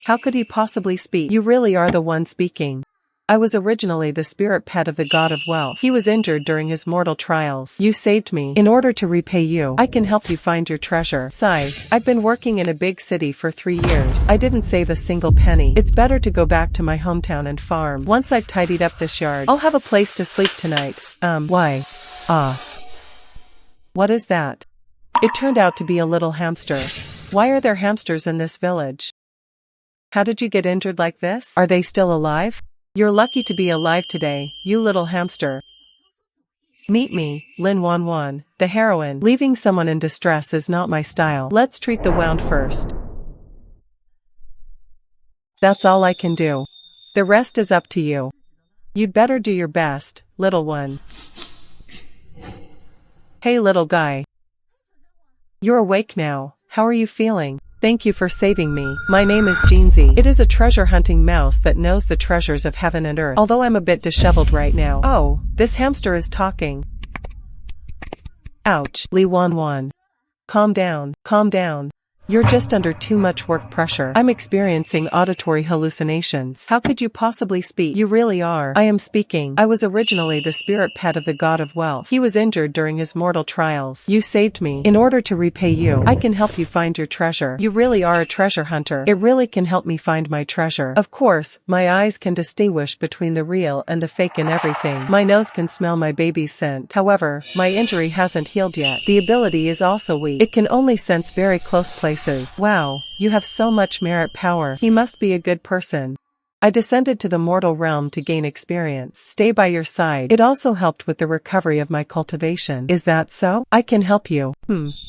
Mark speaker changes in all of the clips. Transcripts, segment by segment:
Speaker 1: How could he possibly speak? You really are the one speaking. I was originally the spirit pet of the god of wealth. He was injured during his mortal trials. You saved me. In order to repay you, I can help you find your treasure. Sigh. I've been working in a big city for 3 years. I didn't save a single penny. It's better to go back to my hometown and farm. Once I've tidied up this yard, I'll have a place to sleep tonight. Why? What is that? It turned out to be a little hamster. Why are there hamsters in this village? How did you get injured like this? Are they still alive? You're lucky to be alive today, you little hamster. Meet me, Lin Wan Wan, the heroine. Leaving someone in distress is not my style. Let's treat the wound first. That's all I can do. The rest is up to you. You'd better do your best, little one. Hey little guy. You're awake now. How are you feeling? Thank you for saving me. My name is Jeanzy. It is a treasure-hunting mouse that knows the treasures of heaven and earth. Although I'm a bit disheveled right now. Oh, this hamster is talking. Ouch. Li Wan Wan. Calm down. Calm down. You're just under too much work pressure. I'm experiencing auditory hallucinations. How could you possibly speak? You really are. I am speaking. I was originally the spirit pet of the god of wealth. He was injured during his mortal trials. You saved me. In order to repay you, I can help you find your treasure. You really are a treasure hunter. It really can help me find my treasure. Of course, my eyes can distinguish between the real and the fake in everything. My nose can smell my baby's scent. However, my injury hasn't healed yet. The ability is also weak. It can only sense very close places. Wow, you have so much merit power. He must be a good person. I descended to the mortal realm to gain experience. Stay by your side. It also helped with the recovery of my cultivation. Is that so? I can help you.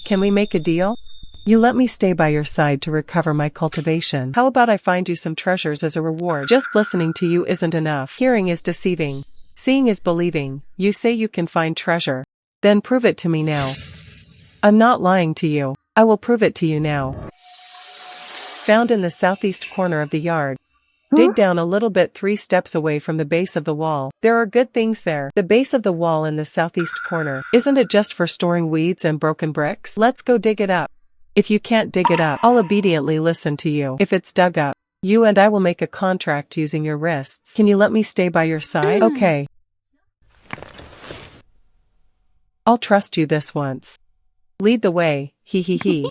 Speaker 1: Can we make a deal? You let me stay by your side to recover my cultivation. How about I find you some treasures as a reward? Just listening to you isn't enough. Hearing is deceiving. Seeing is believing. You say you can find treasure. Then prove it to me now. I'm not lying to you. I will prove it to you now. Found in the southeast corner of the yard. Dig down a little bit 3 steps away from the base of the wall. There are good things there. The base of the wall in the southeast corner. Isn't it just for storing weeds and broken bricks? Let's go dig it up. If you can't dig it up, I'll obediently listen to you. If it's dug up, you and I will make a contract using your wrists. Can you let me stay by your side? Okay. I'll trust you this once. Lead the way, hee.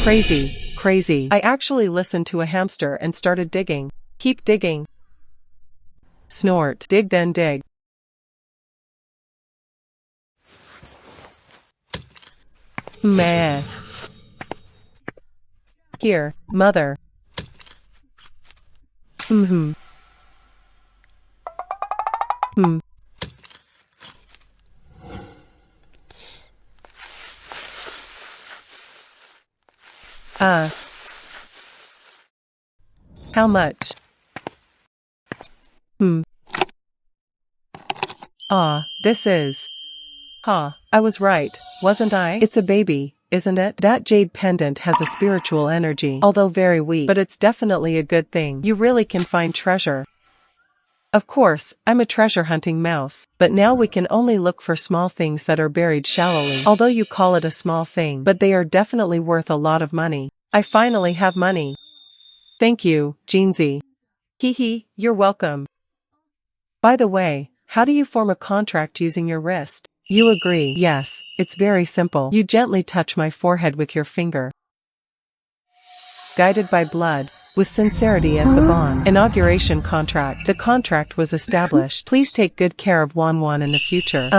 Speaker 1: Crazy, crazy. I actually listened to a hamster and started digging. Keep digging. Snort. Dig then dig. Meh. Here, mother. How much? This is. I was right, wasn't I? It's a baby, isn't it? That jade pendant has a spiritual energy, although very weak, but it's definitely a good thing. You really can find treasure. Of course, I'm a treasure hunting mouse, but now we can only look for small things that are buried shallowly. Although you call it a small thing, but they are definitely worth a lot of money. I finally have money. Thank you, Jeanzy. Hee, you're welcome. By the way, how do you form a contract using your wrist? You agree? Yes, it's very simple. You gently touch my forehead with your finger. Guided by blood. With sincerity as the bond. Inauguration contract. The contract was established. Please take good care of Wan Wan in the future.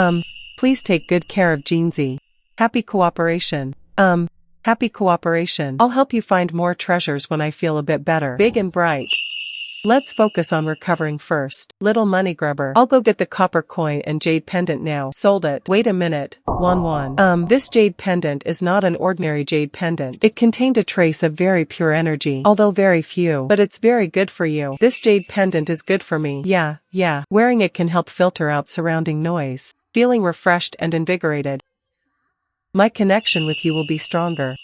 Speaker 1: Please take good care of Jeanzy. Happy cooperation. Happy cooperation. I'll help you find more treasures when I feel a bit better. Big and bright. Let's focus on recovering first. Little money grubber. I'll go get the copper coin and jade pendant now. Sold it. Wait a minute, Wan Wan. This jade pendant is not an ordinary jade pendant. It contained a trace of very pure energy, although very few. But it's very good for you. This jade pendant is good for me. Yeah. Wearing it can help filter out surrounding noise. Feeling refreshed and invigorated. My connection with you will be stronger.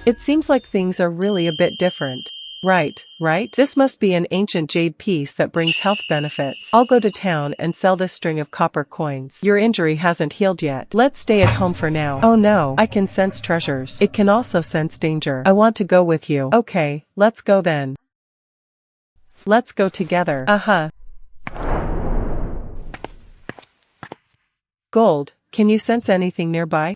Speaker 1: It seems like things are really a bit different. Right, right? This must be an ancient jade piece that brings health benefits. I'll go to town and sell this string of copper coins. Your injury hasn't healed yet. Let's stay at home for now. Oh no, I can sense treasures. It can also sense danger. I want to go with you. Okay, let's go then. Let's go together. Gold, can you sense anything nearby?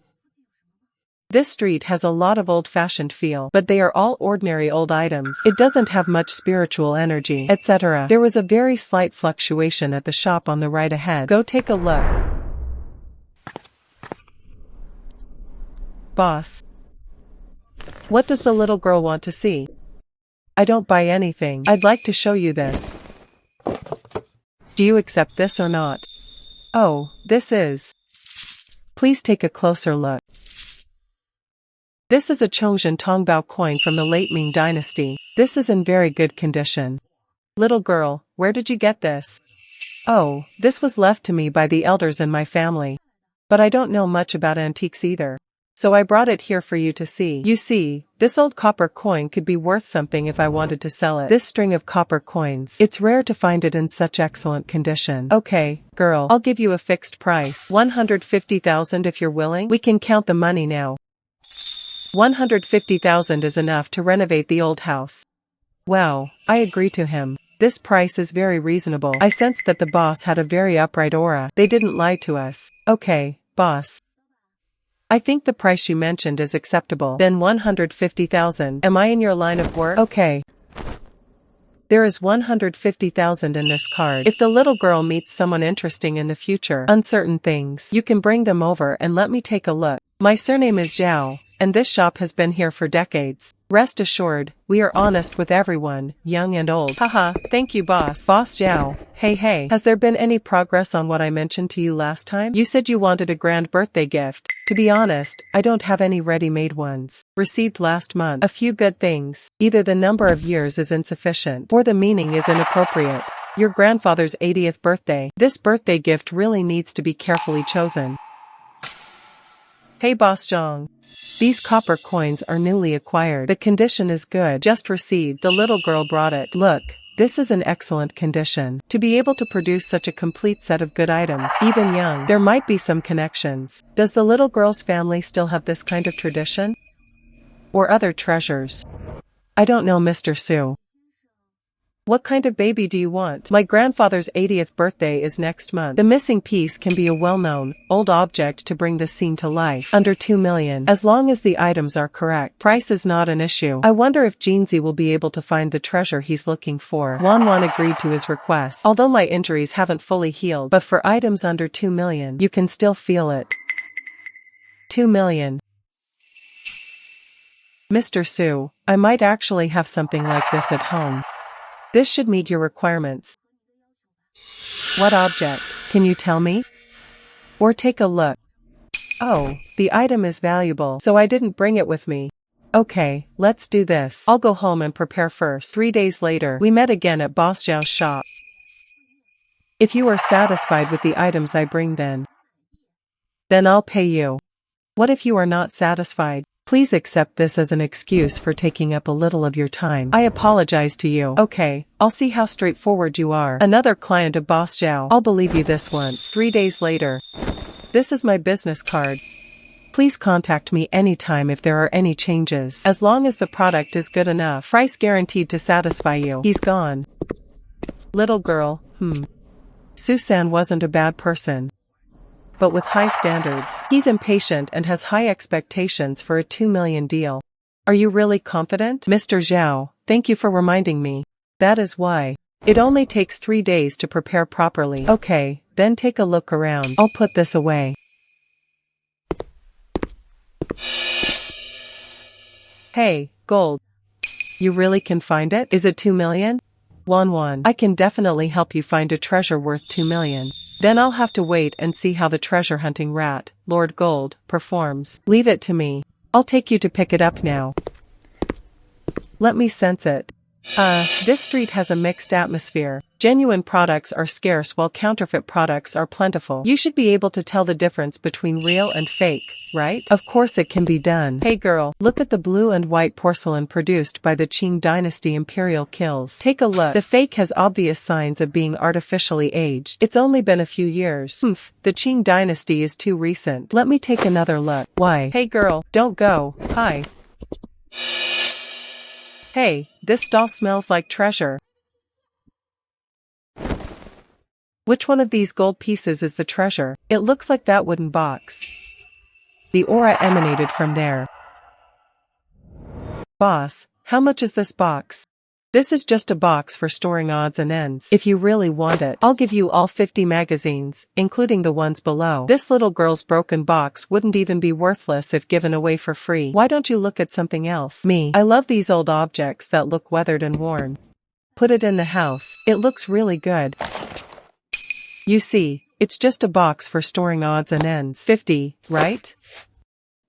Speaker 1: This street has a lot of old-fashioned feel, but they are all ordinary old items. It doesn't have much spiritual energy, etc. There was a very slight fluctuation at the shop on the right ahead. Go take a look. Boss. What does the little girl want to see? I don't buy anything. I'd like to show you this. Do you accept this or not? Oh, this is. Please take a closer look. This is a Chongzhen Tongbao coin from the late Ming dynasty. This is in very good condition. Little girl, where did you get this? Oh, this was left to me by the elders in my family. But I don't know much about antiques either. So I brought it here for you to see. You see, this old copper coin could be worth something if I wanted to sell it. This string of copper coins. It's rare to find it in such excellent condition. Okay, girl, I'll give you a fixed price. 150,000 if you're willing. We can count the money now. 150,000 is enough to renovate the old house. Wow, I agree to him. This price is very reasonable. I sensed that the boss had a very upright aura. They didn't lie to us. Okay, boss. I think the price you mentioned is acceptable. Then 150,000. Am I in your line of work? Okay. There is 150,000 in this card. If the little girl meets someone interesting in the future, uncertain things, you can bring them over and let me take a look. My surname is Zhao, and this shop has been here for decades. Rest assured, we are honest with everyone, young and old. Haha, thank you boss. Boss Zhao. Hey, has there been any progress on what I mentioned to you last time? You said you wanted a grand birthday gift. To be honest, I don't have any ready-made ones. Received last month. A few good things. Either the number of years is insufficient, or the meaning is inappropriate. Your grandfather's 80th birthday. This birthday gift really needs to be carefully chosen. Hey Boss Zhang. These copper coins are newly acquired. The condition is good. Just received. The little girl brought it. Look, this is in excellent condition. To be able to produce such a complete set of good items, even young, there might be some connections. Does the little girl's family still have this kind of tradition? Or other treasures? I don't know, Mr. Su. What kind of baby do you want? My grandfather's 80th birthday is next month. The missing piece can be a well-known, old object to bring the scene to life. Under 2 million. As long as the items are correct. Price is not an issue. I wonder if Jinzi will be able to find the treasure he's looking for. Wan agreed to his request. Although my injuries haven't fully healed, but for items under 2 million, you can still feel it. 2 million. Mr. Su, I might actually have something like this at home. This should meet your requirements. What object? Can you tell me? Or take a look. Oh, the item is valuable, so I didn't bring it with me. Okay, let's do this. I'll go home and prepare first. 3 days later, we met again at Boss Zhao's shop. If you are satisfied with the items I bring then I'll pay you. What if you are not satisfied? Please accept this as an excuse for taking up a little of your time. I apologize to you. Okay, I'll see how straightforward you are. Another client of Boss Zhao. I'll believe you this once. 3 days later. This is my business card. Please contact me anytime if there are any changes. As long as the product is good enough. Price guaranteed to satisfy you. He's gone. Little girl, Susan wasn't a bad person. But with high standards. He's impatient and has high expectations for a 2 million deal. Are you really confident? Mr. Zhao, thank you for reminding me. That is why. It only takes 3 days to prepare properly. Okay, then take a look around. I'll put this away. Hey, gold. You really can find it? Is it 2 million? Wan. I can definitely help you find a treasure worth 2 million. Then I'll have to wait and see how the treasure hunting rat, Lord Gold, performs. Leave it to me. I'll take you to pick it up now. Let me sense it. This street has a mixed atmosphere. Genuine products are scarce while counterfeit products are plentiful. You should be able to tell the difference between real and fake, right? Of course it can be done. Hey girl, look at the blue and white porcelain produced by the Qing Dynasty Imperial Kills. Take a look. The fake has obvious signs of being artificially aged. It's only been a few years. The Qing Dynasty is too recent. Let me take another look. Why? Hey girl, don't go. Hi. Hey, this doll smells like treasure. Which one of these gold pieces is the treasure? It looks like that wooden box. The aura emanated from there. Boss, how much is this box? This is just a box for storing odds and ends. If you really want it, I'll give you all 50 magazines, including the ones below. This little girl's broken box wouldn't even be worthless if given away for free. Why don't you look at something else? Me, I love these old objects that look weathered and worn. Put it in the house. It looks really good. You see, it's just a box for storing odds and ends. 50, right?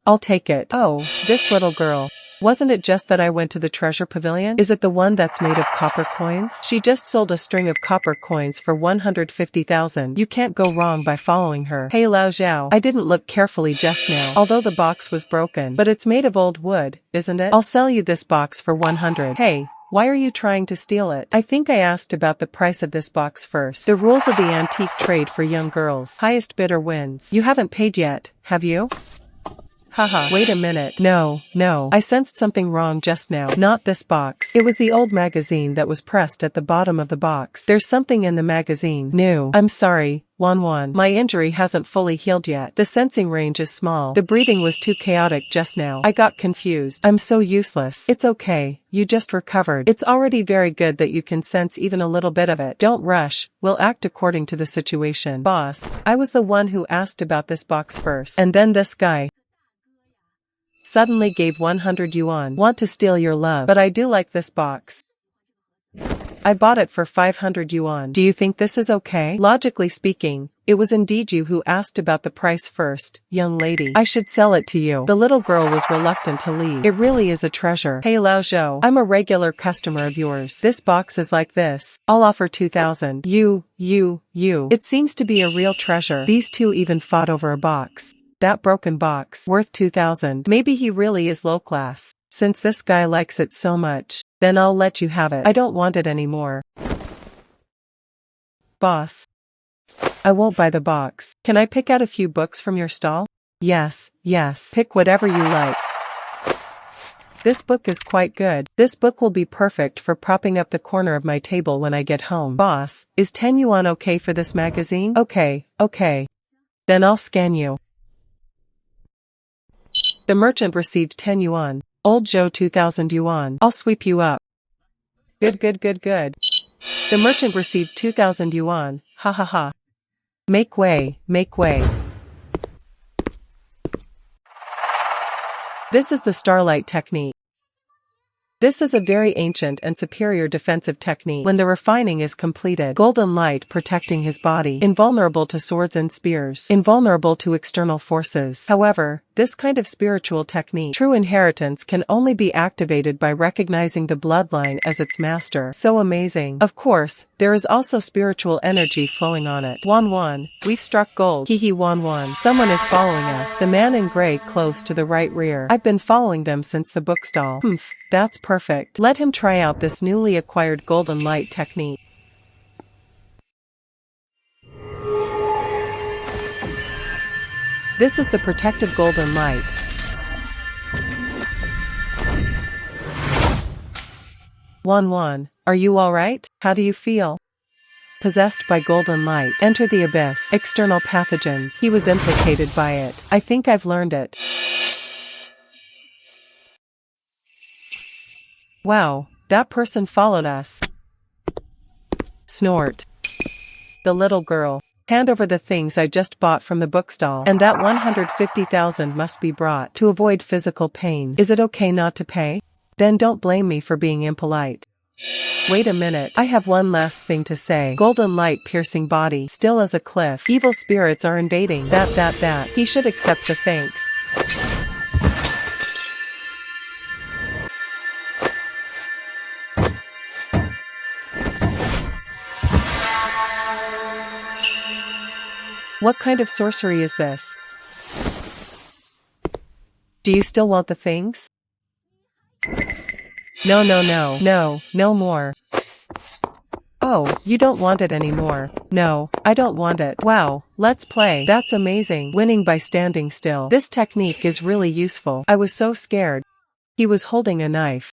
Speaker 1: I'll take it. Oh, this little girl. Wasn't it just that I went to the treasure pavilion? Is it the one that's made of copper coins? She just sold a string of copper coins for 150,000. You can't go wrong by following her. Hey Lao Zhao, I didn't look carefully just now, although the box was broken. But it's made of old wood, isn't it? I'll sell you this box for 100. Hey. Why are you trying to steal it? I think I asked about the price of this box first. The rules of the antique trade for young girls. Highest bidder wins. You haven't paid yet, have you? Haha, wait a minute. No. I sensed something wrong just now. Not this box. It was the old magazine that was pressed at the bottom of the box. There's something in the magazine. New. I'm sorry. Wan. My injury hasn't fully healed yet. The sensing range is small. The breathing was too chaotic just now. I got confused. I'm so useless. It's okay. You just recovered. It's already very good that you can sense even a little bit of it. Don't rush. We'll act according to the situation. Boss, I was the one who asked about this box first. And then this guy suddenly gave 100 yuan. Want to steal your love. But I do like this box. I bought it for 500 yuan. Do you think this is okay? Logically speaking, it was indeed you who asked about the price first, young lady. I should sell it to you. The little girl was reluctant to leave. It really is a treasure. Hey Lao Zhou, I'm a regular customer of yours. This box is like this. I'll offer 2,000. You. It seems to be a real treasure. These two even fought over a box. That broken box, worth 2,000. Maybe he really is low class. Since this guy likes it so much, then I'll let you have it. I don't want it anymore. Boss. I won't buy the box. Can I pick out a few books from your stall? Yes. Pick whatever you like. This book is quite good. This book will be perfect for propping up the corner of my table when I get home. Boss, is 10 yuan okay for this magazine? Okay. Then I'll scan you. The merchant received 10 yuan. Old Joe 2,000 yuan. I'll sweep you up. Good. The merchant received 2,000 yuan. Ha. Make way. This is the starlight technique. This is a very ancient and superior defensive technique. When the refining is completed, golden light protecting his body, invulnerable to swords and spears, invulnerable to external forces. However, this kind of spiritual technique, true inheritance, can only be activated by recognizing the bloodline as its master. So amazing. Of course, there is also spiritual energy flowing on it. Wan, we've struck gold. Hee Wan. Someone is following us. The man in gray close to the right rear. I've been following them since the bookstall. That's perfect. Let him try out this newly acquired golden light technique. This is the protective golden light. Wan, are you alright? How do you feel? Possessed by golden light. Enter the abyss. External pathogens. He was implicated by it. I think I've learned it. Wow, that person followed us. Snort. The little girl. Hand over the things I just bought from the bookstall. And that 150,000 must be brought to avoid physical pain. Is it okay not to pay? Then don't blame me for being impolite. Wait a minute. I have one last thing to say. Golden light piercing body. Still as a cliff. Evil spirits are invading. That. He should accept the thanks. What kind of sorcery is this? Do you still want the things? No, no, no, no, no more. Oh, you don't want it anymore. No, I don't want it. Wow, let's play. That's amazing. Winning by standing still. This technique is really useful. I was so scared. He was holding a knife.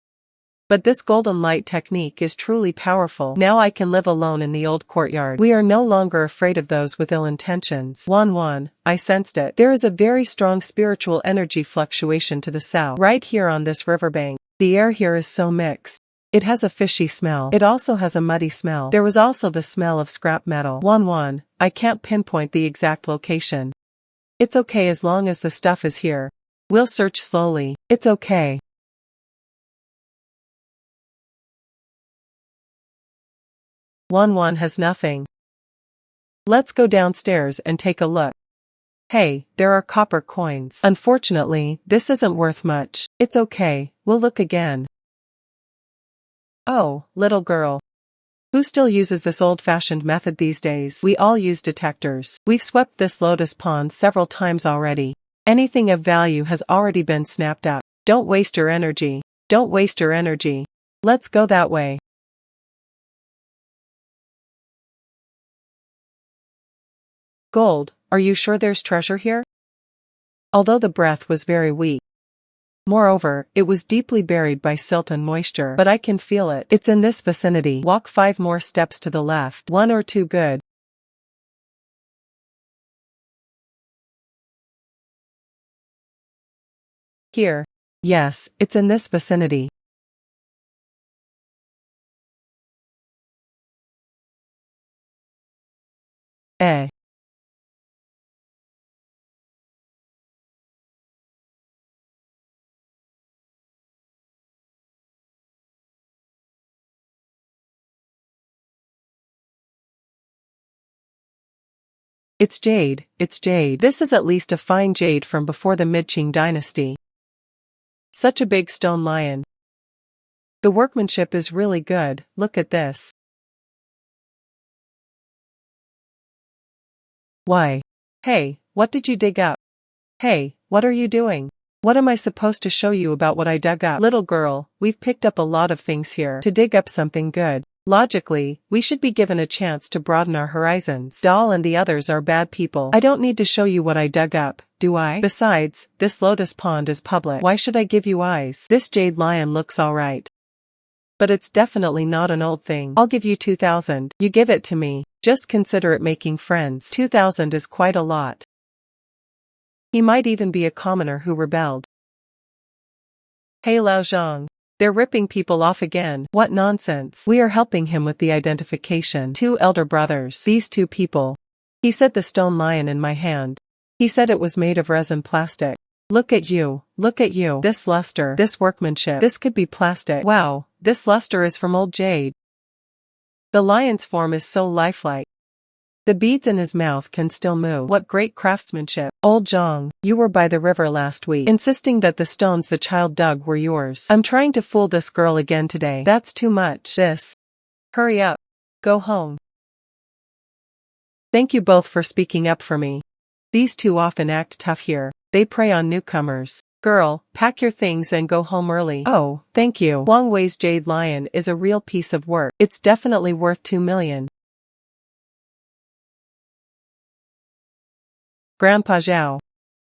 Speaker 1: But this golden light technique is truly powerful. Now I can live alone in the old courtyard. We are no longer afraid of those with ill intentions. 1-1, I sensed it. There is a very strong spiritual energy fluctuation to the south. Right here on this riverbank. The air here is so mixed. It has a fishy smell. It also has a muddy smell. There was also the smell of scrap metal. 1-1, I can't pinpoint the exact location. It's okay as long as the stuff is here. We'll search slowly. It's okay. 1-1 has nothing. Let's go downstairs and take a look. Hey, there are copper coins. Unfortunately, this isn't worth much. It's okay, we'll look again. Oh, little girl. Who still uses this old-fashioned method these days? We all use detectors. We've swept this lotus pond several times already. Anything of value has already been snapped up. Don't waste your energy. Don't waste your energy. Let's go that way. Gold, are you sure there's treasure here? Although the breath was very weak. Moreover, it was deeply buried by silt and moisture. But I can feel it. It's in this vicinity. Walk 5 more steps to the left. 1 or 2 good. Here. Yes, it's in this vicinity. Eh. It's jade, it's jade. This is at least a fine jade from before the Mid-Qing dynasty. Such a big stone lion. The workmanship is really good, look at this. Why? Hey, what did you dig up? Hey, what are you doing? What am I supposed to show you about what I dug up? Little girl, we've picked up a lot of things here. To dig up something good. Logically, we should be given a chance to broaden our horizons. Doll and the others are bad people. I don't need to show you what I dug up, do I? Besides, this lotus pond is public. Why should I give you eyes? This jade lion looks alright. But it's definitely not an old thing. I'll give you 2,000. You give it to me. Just consider it making friends. 2,000 is quite a lot. He might even be a commoner who rebelled. Hey Lao Zhang. They're ripping people off again. What nonsense. We are helping him with the identification. 2 elder brothers. These 2 people. He said the stone lion in my hand. He said it was made of resin plastic. Look at you. Look at you. This luster. This workmanship. This could be plastic. Wow, this luster is from old jade. The lion's form is so lifelike. The beads in his mouth can still move. What great craftsmanship. Old Zhang, you were by the river last week, insisting that the stones the child dug were yours. I'm trying to fool this girl again today. That's too much. This. Hurry up. Go home. Thank you both for speaking up for me. These 2 often act tough here. They prey on newcomers. Girl, pack your things and go home early. Oh, thank you. Wang Wei's jade lion is a real piece of work. It's definitely worth 2 million. Grandpa Zhao.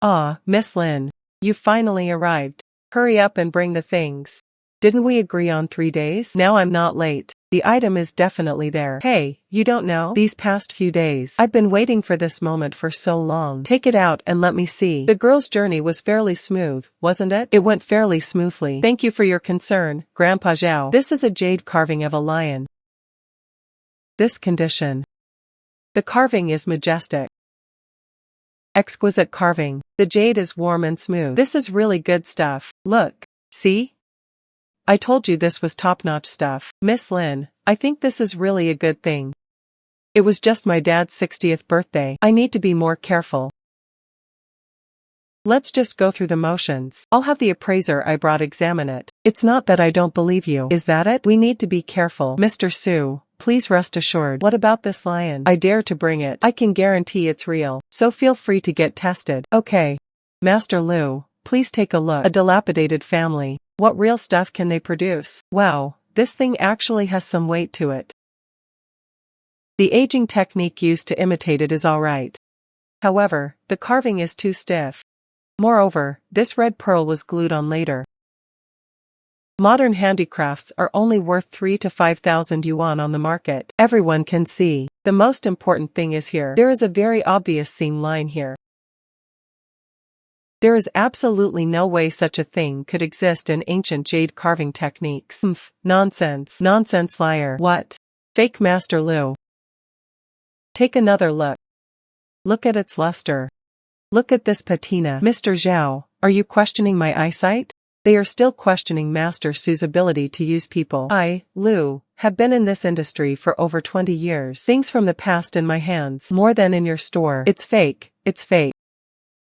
Speaker 1: Ah, Miss Lin. You finally arrived. Hurry up and bring the things. Didn't we agree on 3 days? Now I'm not late. The item is definitely there. Hey, you don't know? These past few days, I've been waiting for this moment for so long. Take it out and let me see. The girl's journey was fairly smooth, wasn't it? It went fairly smoothly. Thank you for your concern, Grandpa Zhao. This is a jade carving of a lion. This condition. The carving is majestic. Exquisite carving. The jade is warm and smooth. This is really good stuff. Look. See? I told you this was top-notch stuff. Miss Lin, I think this is really a good thing. It was just my dad's 60th birthday. I need to be more careful. Let's just go through the motions. I'll have the appraiser I brought examine it. It's not that I don't believe you. Is that it? We need to be careful. Mr. Su, Please rest assured. What about this lion? I dare to bring it. I can guarantee it's real. So feel free to get tested. Okay. Master Lu, please take a look. A dilapidated family. What real stuff can they produce? Wow, this thing actually has some weight to it. The aging technique used to imitate it is alright. However, the carving is too stiff. Moreover, this red pearl was glued on later. Modern handicrafts are only worth 3 to 5,000 yuan on the market. Everyone can see. The most important thing is here. There is a very obvious seam line here. There is absolutely no way such a thing could exist in ancient jade carving techniques. Nonsense. Nonsense, liar. What? Fake Master Lu. Take another look. Look at its luster. Look at this patina. Mr. Zhao, are you questioning my eyesight? They are still questioning Master Su's ability to use people. I, Lu, have been in this industry for over 20 years. Things from the past in my hands. More than in your store. It's fake. It's fake.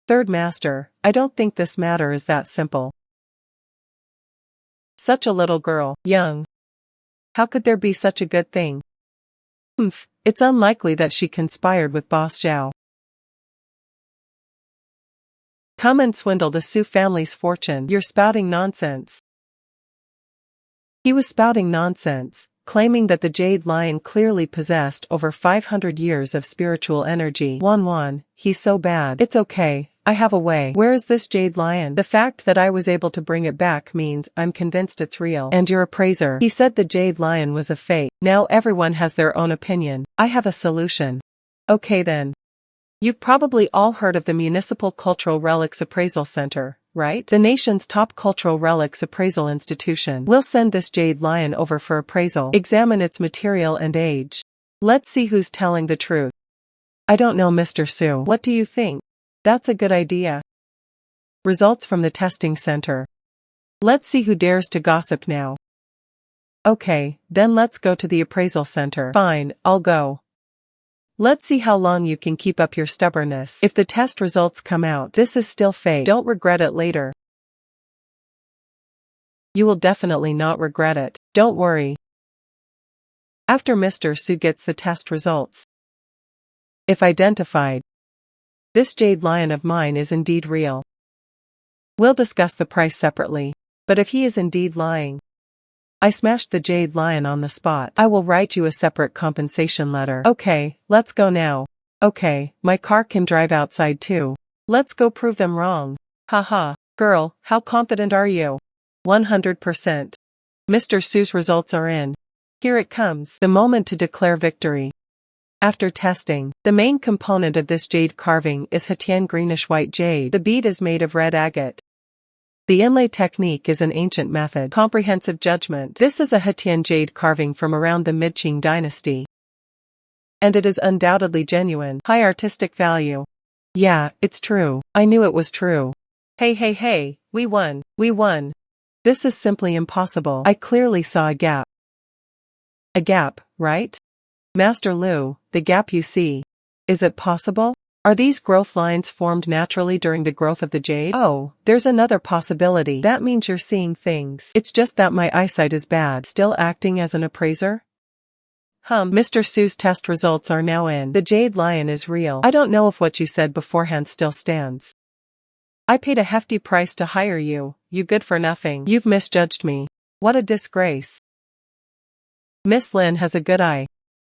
Speaker 1: Third Master, I don't think this matter is that simple. Such a little girl, young. How could there be such a good thing? It's unlikely that she conspired with Boss Zhao. Come and swindle the Su family's fortune. You're spouting nonsense. He was spouting nonsense, claiming that the Jade Lion clearly possessed over 500 years of spiritual energy. Wan, he's so bad. It's okay, I have a way. Where is this Jade Lion? The fact that I was able to bring it back means I'm convinced it's real. And your appraiser. He said the Jade Lion was a fake. Now everyone has their own opinion. I have a solution. Okay then. You've probably all heard of the Municipal Cultural Relics Appraisal Center, right? The nation's top cultural relics appraisal institution. We'll send this Jade Lion over for appraisal. Examine its material and age. Let's see who's telling the truth. I don't know, Mr. Su. What do you think? That's a good idea. Results from the testing center. Let's see who dares to gossip now. Okay, then let's go to the appraisal center. Fine, I'll go. Let's see how long you can keep up your stubbornness. If the test results come out, this is still fake. Don't regret it later. You will definitely not regret it. Don't worry. After Mr. Su gets the test results. If identified, this Jade Lion of mine is indeed real. We'll discuss the price separately. But if he is indeed lying, I smashed the Jade Lion on the spot. I will write you a separate compensation letter. Okay, let's go now. Okay, my car can drive outside too. Let's go prove them wrong. Haha, girl, how confident are you? 100%. Mr. Su's results are in. Here it comes, the moment to declare victory. After testing, the main component of this jade carving is Hetian greenish-white jade. The bead is made of red agate. The inlay technique is an ancient method. Comprehensive judgment. This is a Hetian jade carving from around the Mid-Qing dynasty. And it is undoubtedly genuine. High artistic value. Yeah, it's true. I knew it was true. Hey, we won. We won. This is simply impossible. I clearly saw a gap. A gap, right? Master Lu, the gap you see. Is it possible? Are these growth lines formed naturally during the growth of the jade? Oh, there's another possibility. That means you're seeing things. It's just that my eyesight is bad. Still acting as an appraiser? Mr. Su's test results are now in. The Jade Lion is real. I don't know if what you said beforehand still stands. I paid a hefty price to hire you, you good for nothing. You've misjudged me. What a disgrace. Miss Lin has a good eye.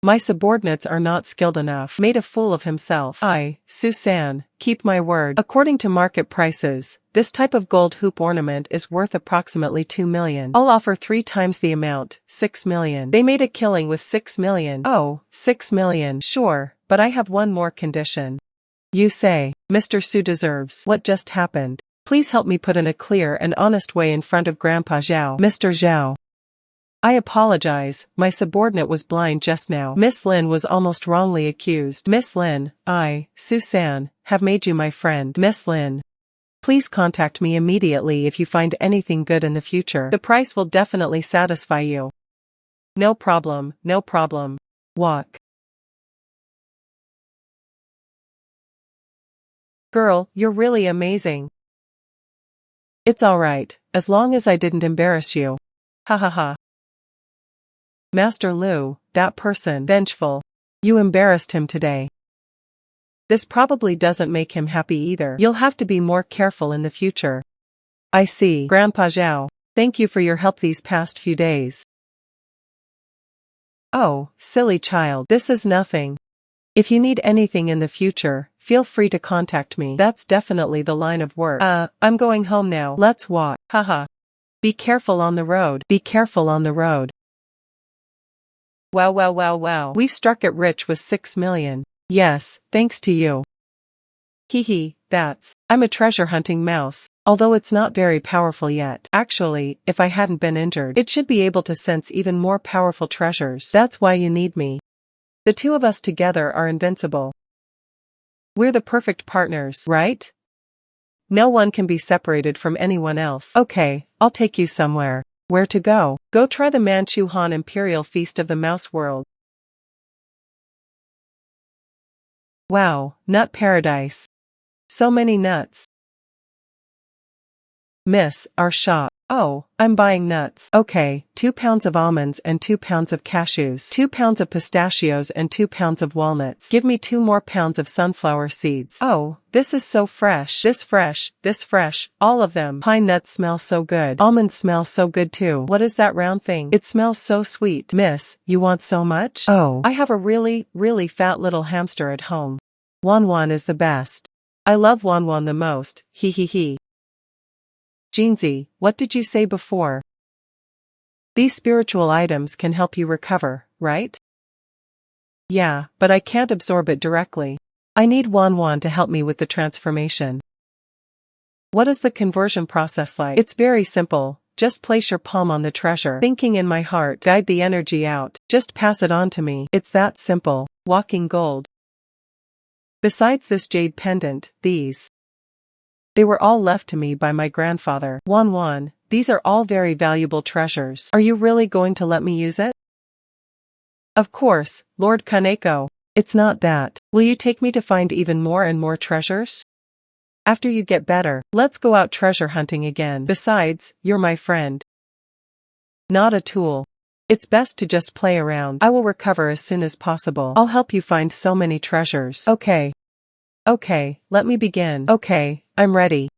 Speaker 1: My subordinates are not skilled enough. Made a fool of himself. I, Su-san, keep my word. According to market prices, this type of gold hoop ornament is worth approximately 2 million. I'll offer 3 times the amount, 6 million. They made a killing with 6 million. Oh, 6 million. Sure, but I have one more condition. You say, Mr. Su deserves. What just happened? Please help me put in a clear and honest way in front of Grandpa Zhao. Mr. Zhao. I apologize, my subordinate was blind just now. Miss Lin was almost wrongly accused. Miss Lin, I, Su-san, have made you my friend. Miss Lin. Please contact me immediately if you find anything good in the future. The price will definitely satisfy you. No problem, no problem. Walk. Girl, you're really amazing. It's alright, as long as I didn't embarrass you. Ha ha ha. Master Lu, that person, vengeful. You embarrassed him today. This probably doesn't make him happy either. You'll have to be more careful in the future. I see. Grandpa Zhao, thank you for your help these past few days. Oh, silly child, this is nothing. If you need anything in the future, feel free to contact me. That's definitely the line of work. I'm going home now. Let's walk. Haha. Be careful on the road. Be careful on the road. Wow. We've struck it rich with 6 million. Yes, thanks to you. Hehe, I'm a treasure hunting mouse. Although it's not very powerful yet. Actually, if I hadn't been injured, it should be able to sense even more powerful treasures. That's why you need me. The two of us together are invincible. We're the perfect partners, right? No one can be separated from anyone else. Okay, I'll take you somewhere. Where to go? Go try the Manchu Han Imperial Feast of the Mouse World. Wow, nut paradise. So many nuts. Miss, our shop. Oh, I'm buying nuts. Okay, 2 pounds of almonds and 2 pounds of cashews. 2 pounds of pistachios and 2 pounds of walnuts. Give me 2 more pounds of sunflower seeds. Oh, this is so fresh. This fresh, all of them. Pine nuts smell so good. Almonds smell so good too. What is that round thing? It smells so sweet. Miss, you want so much? Oh, I have a really fat little hamster at home. Wanwan is the best. I love Wanwan the most. He. Jeansy, what did you say before? These spiritual items can help you recover, right? Yeah, but I can't absorb it directly. I need Wanwan to help me with the transformation. What is the conversion process like? It's very simple. Just place your palm on the treasure. Thinking in my heart, guide the energy out. Just pass it on to me. It's that simple. Walking gold. Besides this jade pendant, they were all left to me by my grandfather. Wanwan, these are all very valuable treasures. Are you really going to let me use it? Of course, Lord Kaneko. It's not that. Will you take me to find even more and more treasures? After you get better, let's go out treasure hunting again. Besides, you're my friend. Not a tool. It's best to just play around. I will recover as soon as possible. I'll help you find so many treasures. Okay, let me begin. Okay, I'm ready.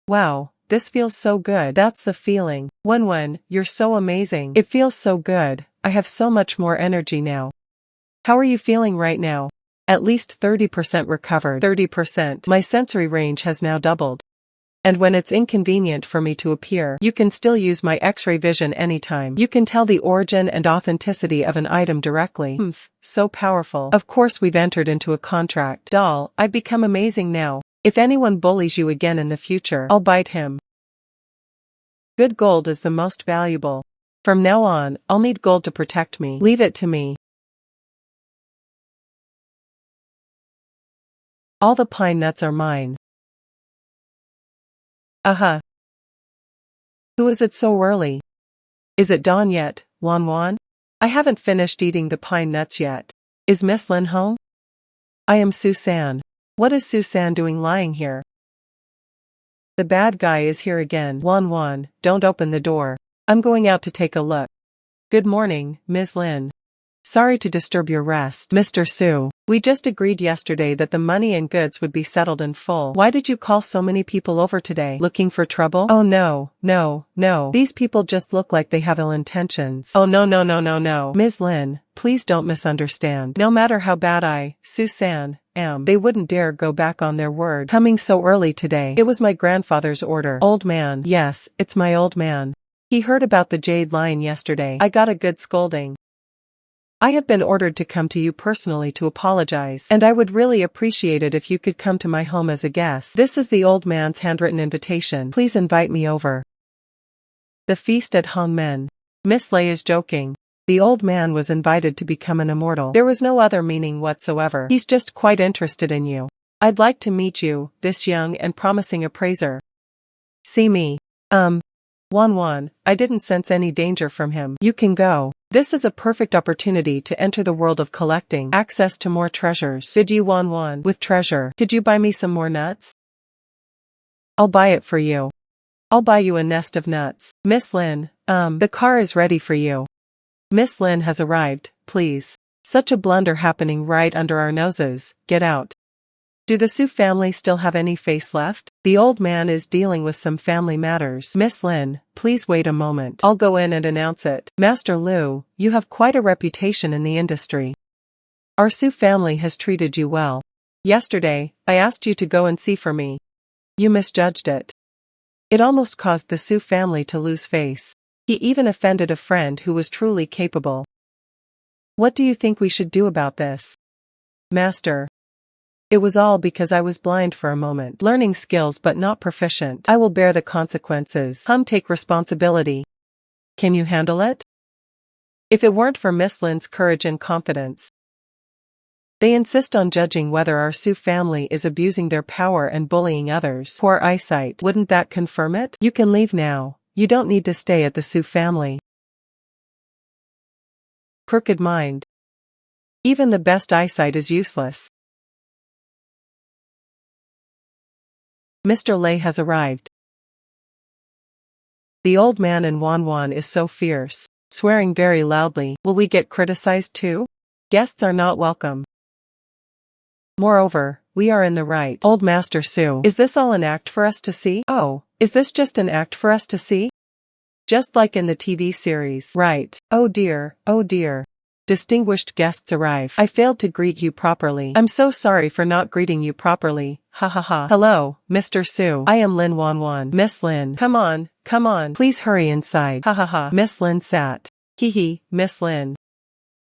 Speaker 1: Wow, this feels so good. That's the feeling. Wenwen, you're so amazing. It feels so good. I have so much more energy now. How are you feeling right now? At least 30% recovered. 30%. My sensory range has now doubled. And when it's inconvenient for me to appear, you can still use my X-ray vision anytime. You can tell the origin and authenticity of an item directly. So powerful. Of course we've entered into a contract. Doll, I've become amazing now. If anyone bullies you again in the future, I'll bite him. Good gold is the most valuable. From now on, I'll need gold to protect me. Leave it to me. All the pine nuts are mine. Who is it so early? Is it dawn yet, Wanwan? I haven't finished eating the pine nuts yet. Is Miss Lin home? I am Susan. What is Susan doing lying here? The bad guy is here again. Wanwan, don't open the door. I'm going out to take a look. Good morning, Ms. Lin. Sorry to disturb your rest, Mr. Su. We just agreed yesterday that the money and goods would be settled in full. Why did you call so many people over today? Looking for trouble? Oh no. These people just look like they have ill intentions. Oh no. Ms. Lin, please don't misunderstand. No matter how bad Susan, am, they wouldn't dare go back on their word. Coming so early today. It was my grandfather's order. Old man. Yes, it's my old man. He heard about the jade lion yesterday. I got a good scolding. I have been ordered to come to you personally to apologize, and I would really appreciate it if you could come to my home as a guest. This is the old man's handwritten invitation. Please invite me over. The feast at Hongmen. Miss Lei is joking. The old man was invited to become an immortal. There was no other meaning whatsoever. He's just quite interested in you. I'd like to meet you, this young and promising appraiser. See me. Wanwan, I didn't sense any danger from him. You can go. This is a perfect opportunity to enter the world of collecting. Access to more treasures. Did you Wanwan with treasure? Could you buy me some more nuts? I'll buy it for you. I'll buy you a nest of nuts. Miss Lin, the car is ready for you. Miss Lin has arrived, please. Such a blunder happening right under our noses, get out. Do the Su family still have any face left? The old man is dealing with some family matters. Miss Lin, please wait a moment. I'll go in and announce it. Master Lu, you have quite a reputation in the industry. Our Su family has treated you well. Yesterday, I asked you to go and see for me. You misjudged it. It almost caused the Su family to lose face. He even offended a friend who was truly capable. What do you think we should do about this? Master. It was all because I was blind for a moment. Learning skills but not proficient. I will bear the consequences. Take responsibility. Can you handle it? If it weren't for Miss Lin's courage and confidence. They insist on judging whether our Su family is abusing their power and bullying others. Poor eyesight. Wouldn't that confirm it? You can leave now. You don't need to stay at the Su family. Crooked mind. Even the best eyesight is useless. Mr. Lei has arrived. The old man in Wanwan is so fierce, swearing very loudly. Will we get criticized too? Guests are not welcome. Moreover, we are in the right. Old Master Su, is this all an act for us to see? Oh, is this just an act for us to see? Just like in the TV series. Right. Oh dear, oh dear. Distinguished guests arrive. I failed to greet you properly. I'm so sorry for not greeting you properly. Ha ha ha. Hello, Mr. Su. I am Lin Wanwan. Miss Lin. Come on, come on. Please hurry inside. Ha ha ha. Miss Lin sat. Hee hee, Miss Lin.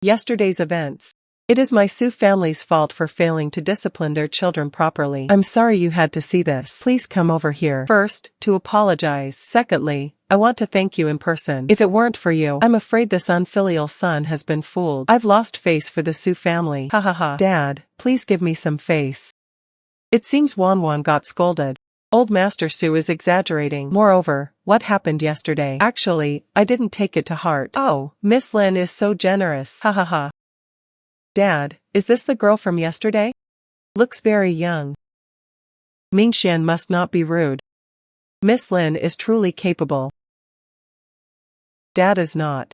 Speaker 1: Yesterday's events. It is my Su family's fault for failing to discipline their children properly. I'm sorry you had to see this. Please come over here. First, to apologize. Secondly, I want to thank you in person. If it weren't for you, I'm afraid this unfilial son has been fooled. I've lost face for the Su family. Ha ha ha. Dad, please give me some face. It seems Wanwan got scolded. Old Master Su is exaggerating. Moreover, what happened yesterday? Actually, I didn't take it to heart. Oh, Miss Lin is so generous. Ha ha ha. Dad, is this the girl from yesterday? Looks very young. Mingxian must not be rude. Miss Lin is truly capable. Dad is not.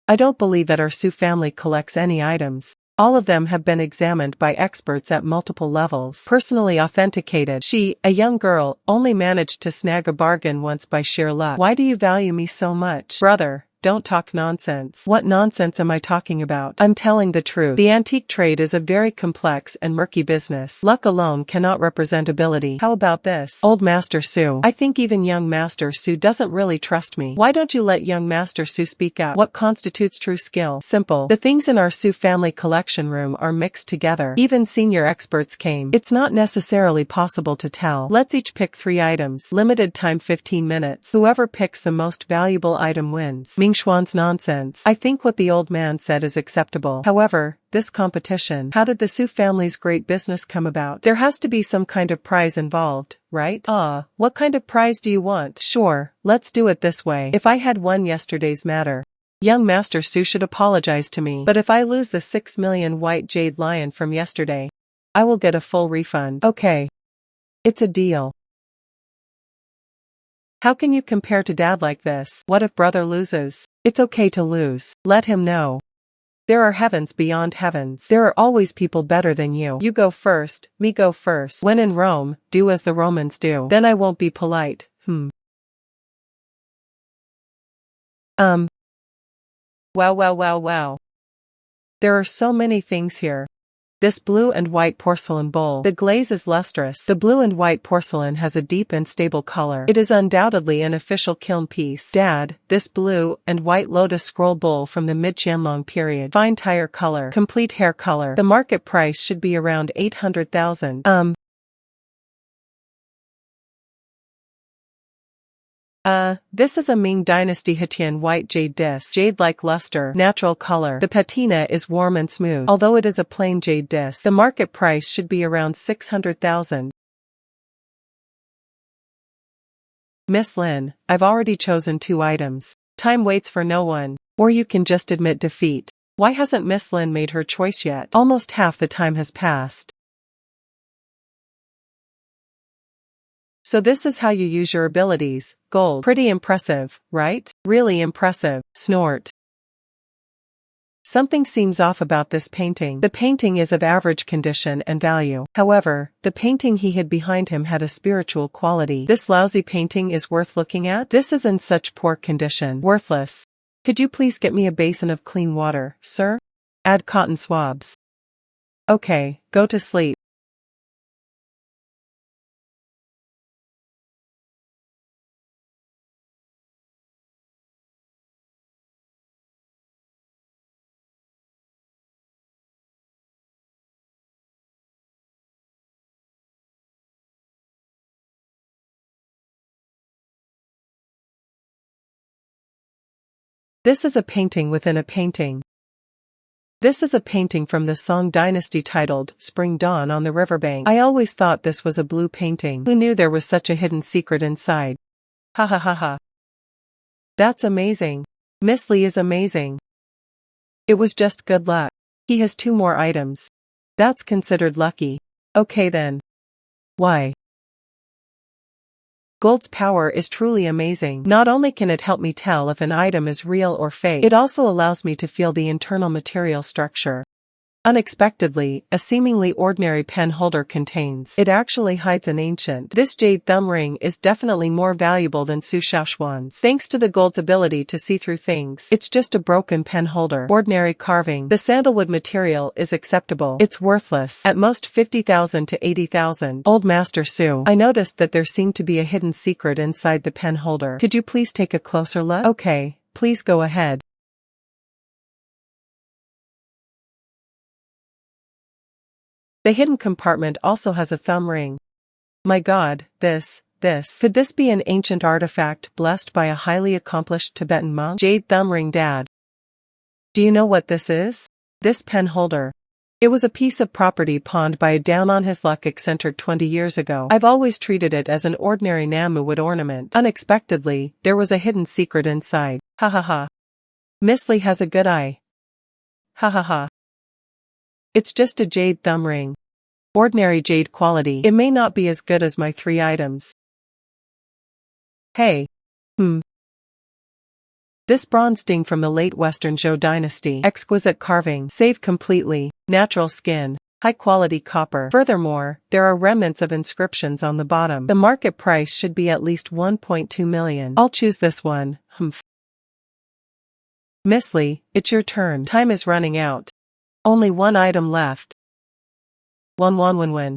Speaker 1: I don't believe that our Su family collects any items. All of them have been examined by experts at multiple levels. Personally authenticated. She, a young girl, only managed to snag a bargain once by sheer luck. Why do you value me so much? Brother, don't talk nonsense. What nonsense am I talking about? I'm telling the truth. The antique trade is a very complex and murky business. Luck alone cannot represent ability. How about this? Old Master Su. I think even young Master Su doesn't really trust me. Why don't you let young Master Su speak out? What constitutes true skill? Simple. The things in our Su family collection room are mixed together. Even senior experts came. It's not necessarily possible to tell. Let's each pick 3 items. Limited time 15 minutes. Whoever picks the most valuable item wins. Mingxuan's nonsense. I think what the old man said is acceptable. However, this competition. How did the Su family's great business come about? There has to be some kind of prize involved, right? What kind of prize do you want? Sure, let's do it this way. If I had won yesterday's matter, young Master Su should apologize to me. But if I lose the 6 million white jade lion from yesterday, I will get a full refund. Okay. It's a deal. How can you compare to Dad like this? What if brother loses? It's okay to lose. Let him know. There are heavens beyond heavens. There are always people better than you. You go first, me go first. When in Rome, do as the Romans do. Then I won't be polite. Wow. There are so many things here. This blue and white porcelain bowl. The glaze is lustrous. The blue and white porcelain has a deep and stable color. It is undoubtedly an official kiln piece. Dad, this blue and white lotus scroll bowl from the mid-Qianlong period. Fine tire color. Complete hair color. The market price should be around 800,000. This is a Ming Dynasty Hetian white jade disc. Jade-like luster, natural color. The patina is warm and smooth. Although it is a plain jade disc, the market price should be around 600,000. Miss Lin, I've already chosen 2 items. Time waits for no one. Or you can just admit defeat. Why hasn't Miss Lin made her choice yet? Almost half the time has passed. So this is how you use your abilities, gold. Pretty impressive, right? Really impressive, snort. Something seems off about this painting. The painting is of average condition and value. However, the painting he hid behind him had a spiritual quality. This lousy painting is worth looking at? This is in such poor condition. Worthless. Could you please get me a basin of clean water, sir? Add cotton swabs. Okay, go to sleep. This is a painting within a painting. This is a painting from the Song dynasty titled Spring Dawn on the Riverbank. I always thought this was a blue painting. Who knew there was such a hidden secret inside? Ha ha ha ha. That's amazing. Miss Lee is amazing. It was just good luck. He has 2 more items. That's considered lucky. Okay then. Why? Gold's power is truly amazing. Not only can it help me tell if an item is real or fake, it also allows me to feel the internal material structure. Unexpectedly, a seemingly ordinary pen holder contains. It actually hides an ancient. This jade thumb ring is definitely more valuable than Su Shaoxuan's. Thanks to the gold's ability to see through things. It's just a broken pen holder. Ordinary carving. The sandalwood material is acceptable. It's worthless. At most 50,000 to 80,000. Old Master Su. I noticed that there seemed to be a hidden secret inside the pen holder. Could you please take a closer look? Okay, please go ahead. The hidden compartment also has a thumb ring. My God, this. Could this be an ancient artifact blessed by a highly accomplished Tibetan monk? Jade thumb ring, Dad. Do you know what this is? This pen holder. It was a piece of property pawned by a down-on-his-luck eccentric 20 years ago. I've always treated it as an ordinary Namu-wood ornament. Unexpectedly, there was a hidden secret inside. Ha ha ha. Miss Lee has a good eye. Ha ha ha. It's just a jade thumb ring. Ordinary jade quality. It may not be as good as my 3 items. Hey. This bronze ding from the late Western Zhou dynasty. Exquisite carving. Saved completely. Natural skin. High-quality copper. Furthermore, there are remnants of inscriptions on the bottom. The market price should be at least 1.2 million. I'll choose this one. Miss Lee, it's your turn. Time is running out. Only 1 item left. When.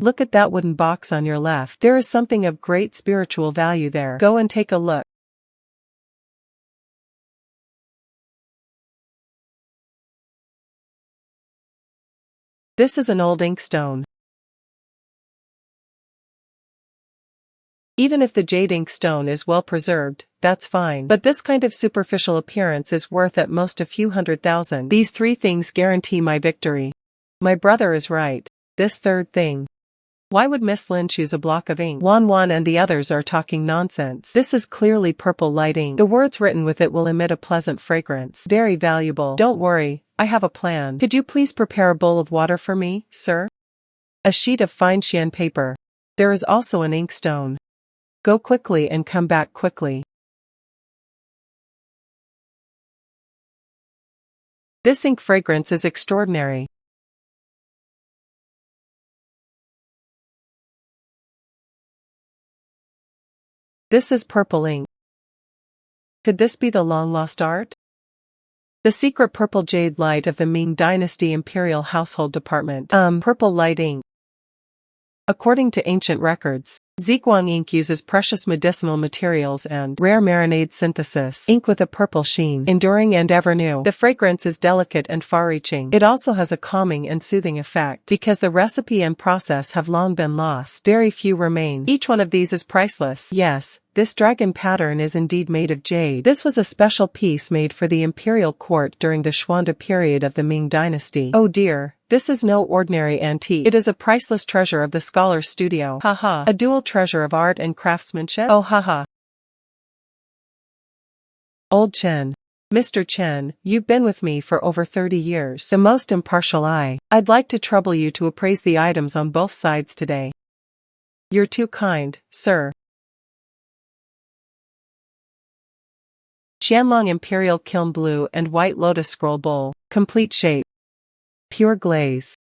Speaker 1: Look at that wooden box on your left. There is something of great spiritual value there. Go and take a look. This is an old inkstone. Even if the jade inkstone is well preserved, that's fine. But this kind of superficial appearance is worth at most a few 100,000. These 3 things guarantee my victory. My brother is right. This 3rd thing. Why would Miss Lin choose a block of ink? Wan and the others are talking nonsense. This is clearly purple light ink. The words written with it will emit a pleasant fragrance. Very valuable. Don't worry, I have a plan. Could you please prepare a bowl of water for me, sir? A sheet of fine Xian paper. There is also an inkstone. Go quickly and come back quickly. This ink fragrance is extraordinary. This is purple ink. Could this be the long-lost art? The secret purple jade light of the Ming Dynasty Imperial Household Department. Purple light ink. According to ancient records, Ziguang ink uses precious medicinal materials and rare marinade synthesis. Ink with a purple sheen, enduring and ever new. The fragrance is delicate and far-reaching. It also has a calming and soothing effect. Because the recipe and process have long been lost, very few remain. Each one of these is priceless. Yes, this dragon pattern is indeed made of jade. This was a special piece made for the imperial court during the Xuande period of the Ming Dynasty. Oh dear. This is no ordinary antique. It is a priceless treasure of the scholar's studio. Haha. A dual treasure of art and craftsmanship? Oh haha. Old Chen. Mr. Chen, you've been with me for over 30 years. The most impartial eye. I'd like to trouble you to appraise the items on both sides today. You're too kind, sir. Qianlong Imperial Kiln Blue and White Lotus Scroll Bowl, complete shape. Pure glaze.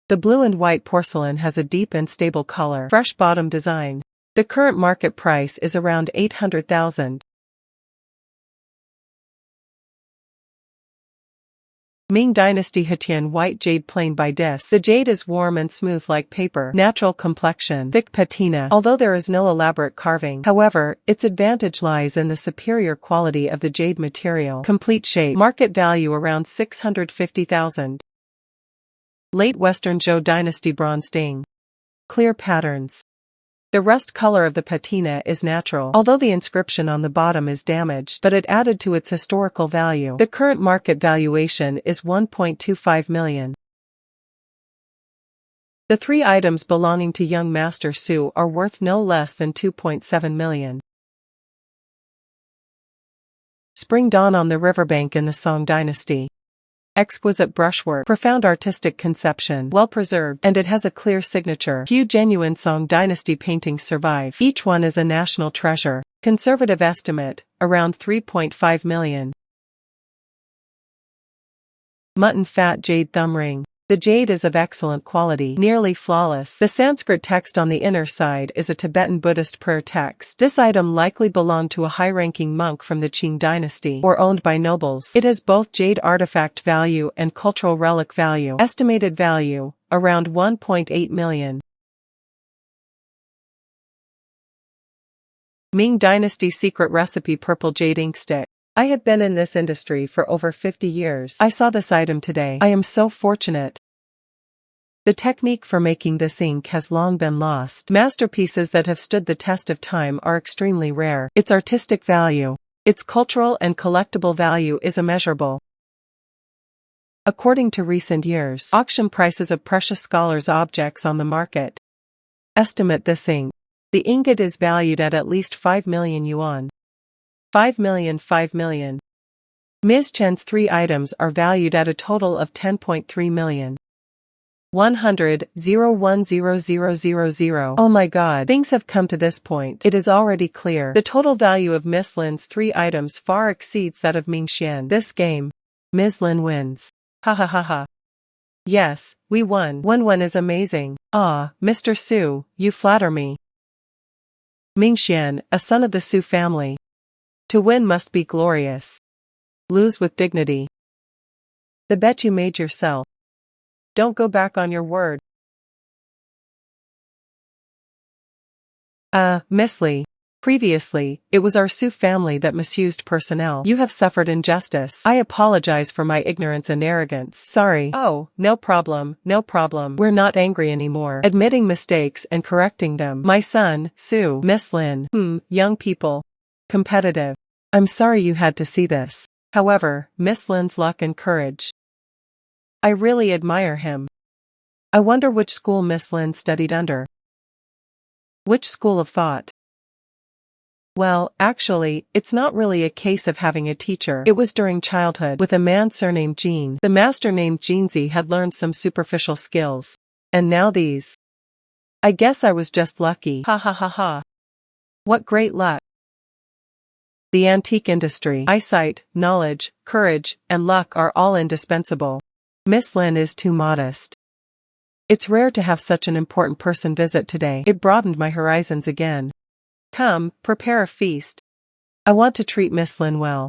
Speaker 1: The blue and white porcelain has a deep and stable color. Fresh bottom design. The current market price is around 800,000. Ming Dynasty Hetian White Jade Plain by Dis. The jade is warm and smooth like paper. Natural complexion. Thick patina. Although there is no elaborate carving. However, its advantage lies in the superior quality of the jade material. Complete shape. Market value around 650,000. Late Western Zhou Dynasty Bronze Ding. Clear patterns. The rust color of the patina is natural, although the inscription on the bottom is damaged, but it added to its historical value. The current market valuation is 1.25 million. The 3 items belonging to young Master Su are worth no less than 2.7 million. Spring Dawn on the Riverbank in the Song Dynasty. Exquisite brushwork, profound artistic conception, well preserved, and it has a clear signature. Few genuine Song Dynasty paintings survive. Each one is a national treasure. Conservative estimate, around 3.5 million. Mutton Fat Jade Thumb Ring. The jade is of excellent quality, nearly flawless. The Sanskrit text on the inner side is a Tibetan Buddhist prayer text. This item likely belonged to a high-ranking monk from the Qing dynasty, or owned by nobles. It has both jade artifact value and cultural relic value. Estimated value, around 1.8 million. Ming Dynasty Secret Recipe Purple Jade Ink Stick. I have been in this industry for over 50 years. I saw this item today. I am so fortunate. The technique for making this ink has long been lost. Masterpieces that have stood the test of time are extremely rare. Its artistic value, its cultural and collectible value is immeasurable. According to recent years, auction prices of precious scholars' objects on the market estimate this ink. The ingot is valued at least 5 million yuan. 5 million. Ms. Chen's 3 items are valued at a total of 10.3 million. 100,010,000. Oh my god, things have come to this point. It is already clear. The total value of Miss Lin's 3 items far exceeds that of Ming Xian. This game, Ms. Lin wins. Ha ha ha ha. Yes, we won. 1-1 is amazing. Ah, Mr. Su, you flatter me. Ming Xian, a son of the Su family. To win must be glorious. Lose with dignity. The bet you made yourself. Don't go back on your word. Miss Li. Previously, it was our Su family that misused personnel. You have suffered injustice. I apologize for my ignorance and arrogance. Sorry. Oh, no problem, no problem. We're not angry anymore. Admitting mistakes and correcting them. My son, Su. Miss Lin. Young people. Competitive. I'm sorry you had to see this. However, Miss Lin's luck and courage. I really admire him. I wonder which school Miss Lin studied under. Which school of thought? Well, actually, it's not really a case of having a teacher. It was during childhood with a man surnamed Jean. The master named Jeanzi had learned some superficial skills. And now these. I guess I was just lucky. Ha ha ha ha. What great luck. The antique industry. Eyesight, knowledge, courage, and luck are all indispensable. Miss Lin is too modest. It's rare to have such an important person visit today. It broadened my horizons again. Come, prepare a feast. I want to treat Miss Lin well.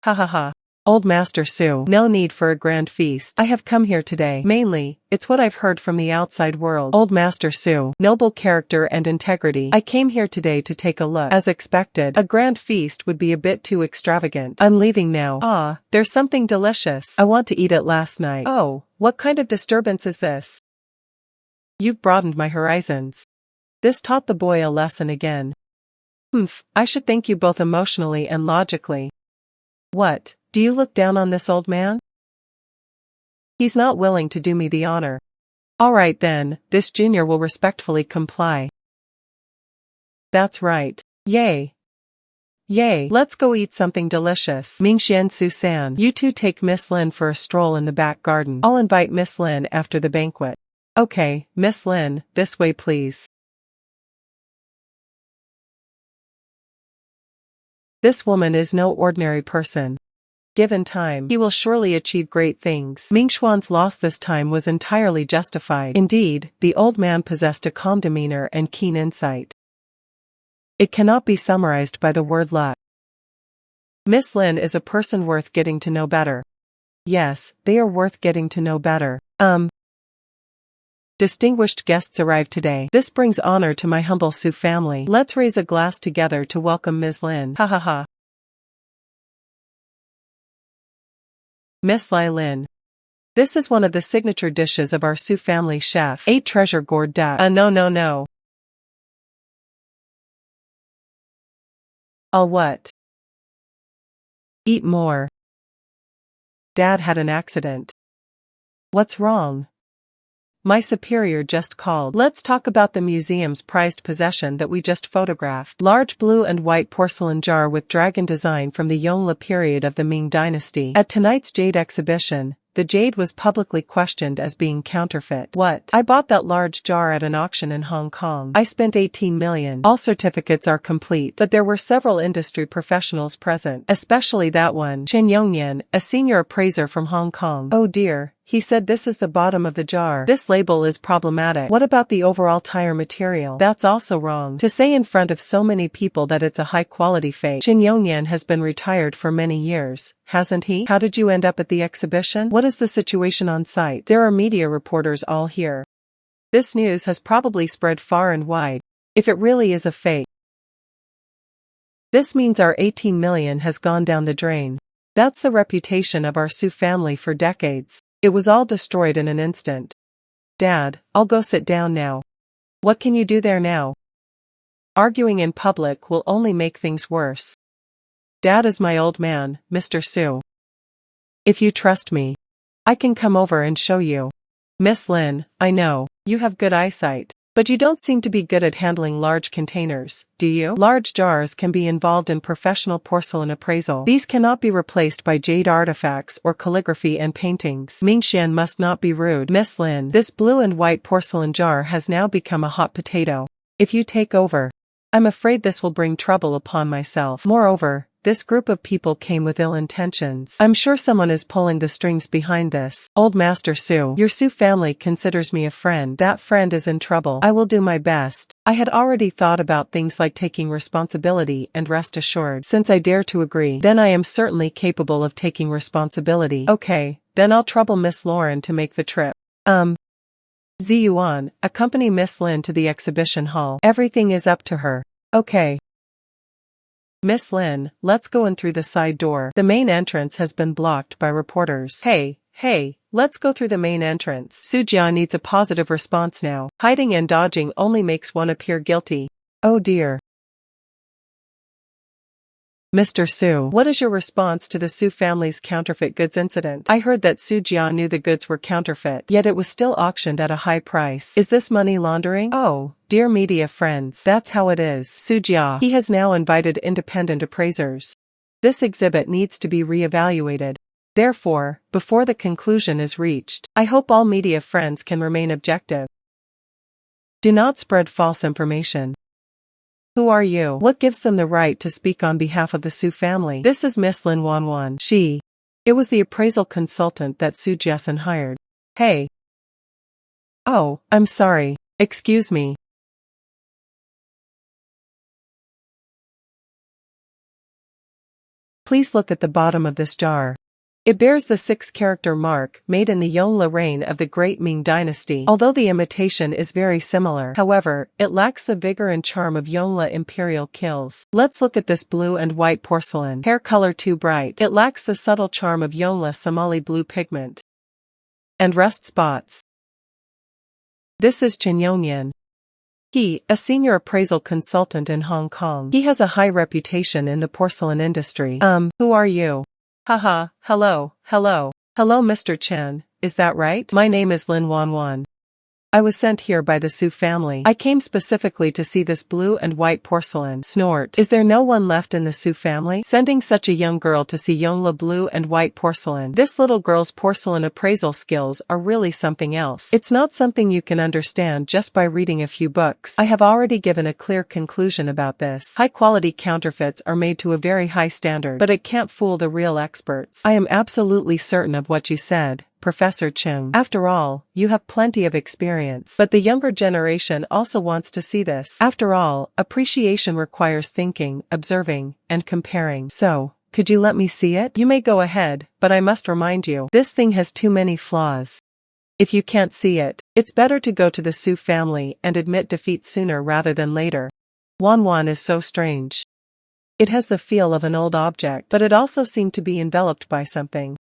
Speaker 1: Ha ha ha. Old Master Su, no need for a grand feast. I have come here today. Mainly, it's what I've heard from the outside world. Old Master Su, noble character and integrity. I came here today to take a look. As expected, a grand feast would be a bit too extravagant. I'm leaving now. Ah, there's something delicious. I want to eat it last night. Oh, what kind of disturbance is this? You've broadened my horizons. This taught the boy a lesson again. I should thank you both emotionally and logically. What? Do you look down on this old man? He's not willing to do me the honor. All right then, this junior will respectfully comply. That's right. Yay. Yay, let's go eat something delicious. Mingxian Su-san, you two take Miss Lin for a stroll in the back garden. I'll invite Miss Lin after the banquet. Okay, Miss Lin, this way please. This woman is no ordinary person. Given time, he will surely achieve great things. Mingxuan's loss this time was entirely justified. Indeed, the old man possessed a calm demeanor and keen insight. It cannot be summarized by the word luck. Miss Lin is a person worth getting to know better. Yes, they are worth getting to know better. Distinguished guests arrived today. This brings honor to my humble Su family. Let's raise a glass together to welcome Ms. Lin. Ha ha ha. Miss Lai Lin. This is one of the signature dishes of our Su family chef. 8 treasure gourd duck. No. I'll what? Eat more. Dad had an accident. What's wrong? My superior just called. Let's talk about the museum's prized possession that we just photographed. Large blue and white porcelain jar with dragon design from the Yongle period of the Ming Dynasty. At tonight's jade exhibition, the jade was publicly questioned as being counterfeit. What? I bought that large jar at an auction in Hong Kong. I spent 18 million. All certificates are complete, but there were several industry professionals present, especially that one, Chen Yongyan, a senior appraiser from Hong Kong. Oh dear. He said this is the bottom of the jar. This label is problematic. What about the overall tire material? That's also wrong. To say in front of so many people that it's a high-quality fake. Chen Yongyan has been retired for many years, hasn't he? How did you end up at the exhibition? What is the situation on site? There are media reporters all here. This news has probably spread far and wide. If it really is a fake, this means our 18 million has gone down the drain. That's the reputation of our Su family for decades. It was all destroyed in an instant. Dad, I'll go sit down now. What can you do there now? Arguing in public will only make things worse. Dad is my old man, Mr. Su. If you trust me, I can come over and show you. Miss Lin, I know, you have good eyesight. But you don't seem to be good at handling large containers, do you? Large jars can be involved in professional porcelain appraisal. These cannot be replaced by jade artifacts or calligraphy and paintings. Mingxian must not be rude. Miss Lin, this blue and white porcelain jar has now become a hot potato. If you take over, I'm afraid this will bring trouble upon myself. Moreover, this group of people came with ill intentions. I'm sure someone is pulling the strings behind this. Old Master Su, your Su family considers me a friend. That friend is in trouble. I will do my best. I had already thought about things like taking responsibility, and rest assured, since I dare to agree, then I am certainly capable of taking responsibility. Okay, then I'll trouble Miss Lauren to make the trip. Ziyuan, accompany Miss Lin to the exhibition hall. Everything is up to her. Okay. Miss Lin, let's go in through the side door. The main entrance has been blocked by reporters. Hey, let's go through the main entrance. Su Jia needs a positive response now. Hiding and dodging only makes one appear guilty. Oh dear. Mr. Su, what is your response to the Su family's counterfeit goods incident? I heard that Su Jia knew the goods were counterfeit, yet it was still auctioned at a high price. Is this money laundering? Oh, dear media friends, that's how it is. Su Jia, he has now invited independent appraisers. This exhibit needs to be re-evaluated. Therefore, before the conclusion is reached, I hope all media friends can remain objective. Do not spread false information. Who are you? What gives them the right to speak on behalf of the Su family? This is Miss Lin Wanwan. It was the appraisal consultant that Su Jiasen hired. Hey. Oh, I'm sorry. Excuse me. Please look at the bottom of this jar. It bears the 6-character mark made in the Yongle reign of the Great Ming Dynasty. Although the imitation is very similar, however, it lacks the vigor and charm of Yongle imperial kills. Let's look at this blue and white porcelain. Hair color too bright. It lacks the subtle charm of Yongle Somali blue pigment and rust spots. This is Chen Yongyan. He, a senior appraisal consultant in Hong Kong. He has a high reputation in the porcelain industry. Who are you? Haha, hello, Mr. Chen, is that right? My name is Lin Wanwan. I was sent here by the Su family. I came specifically to see this blue and white porcelain. Snort. Is there no one left in the Su family? Sending such a young girl to see Yongle blue and white porcelain. This little girl's porcelain appraisal skills are really something else. It's not something you can understand just by reading a few books. I have already given a clear conclusion about this. High-quality counterfeits are made to a very high standard, but it can't fool the real experts. I am absolutely certain of what you said, Professor Chung. After all, you have plenty of experience. But the younger generation also wants to see this. After all, appreciation requires thinking, observing, and comparing. So, could you let me see it? You may go ahead, but I must remind you, this thing has too many flaws. If you can't see it, it's better to go to the Su family and admit defeat sooner rather than later. Wanwan is so strange. It has the feel of an old object, but it also seemed to be enveloped by something.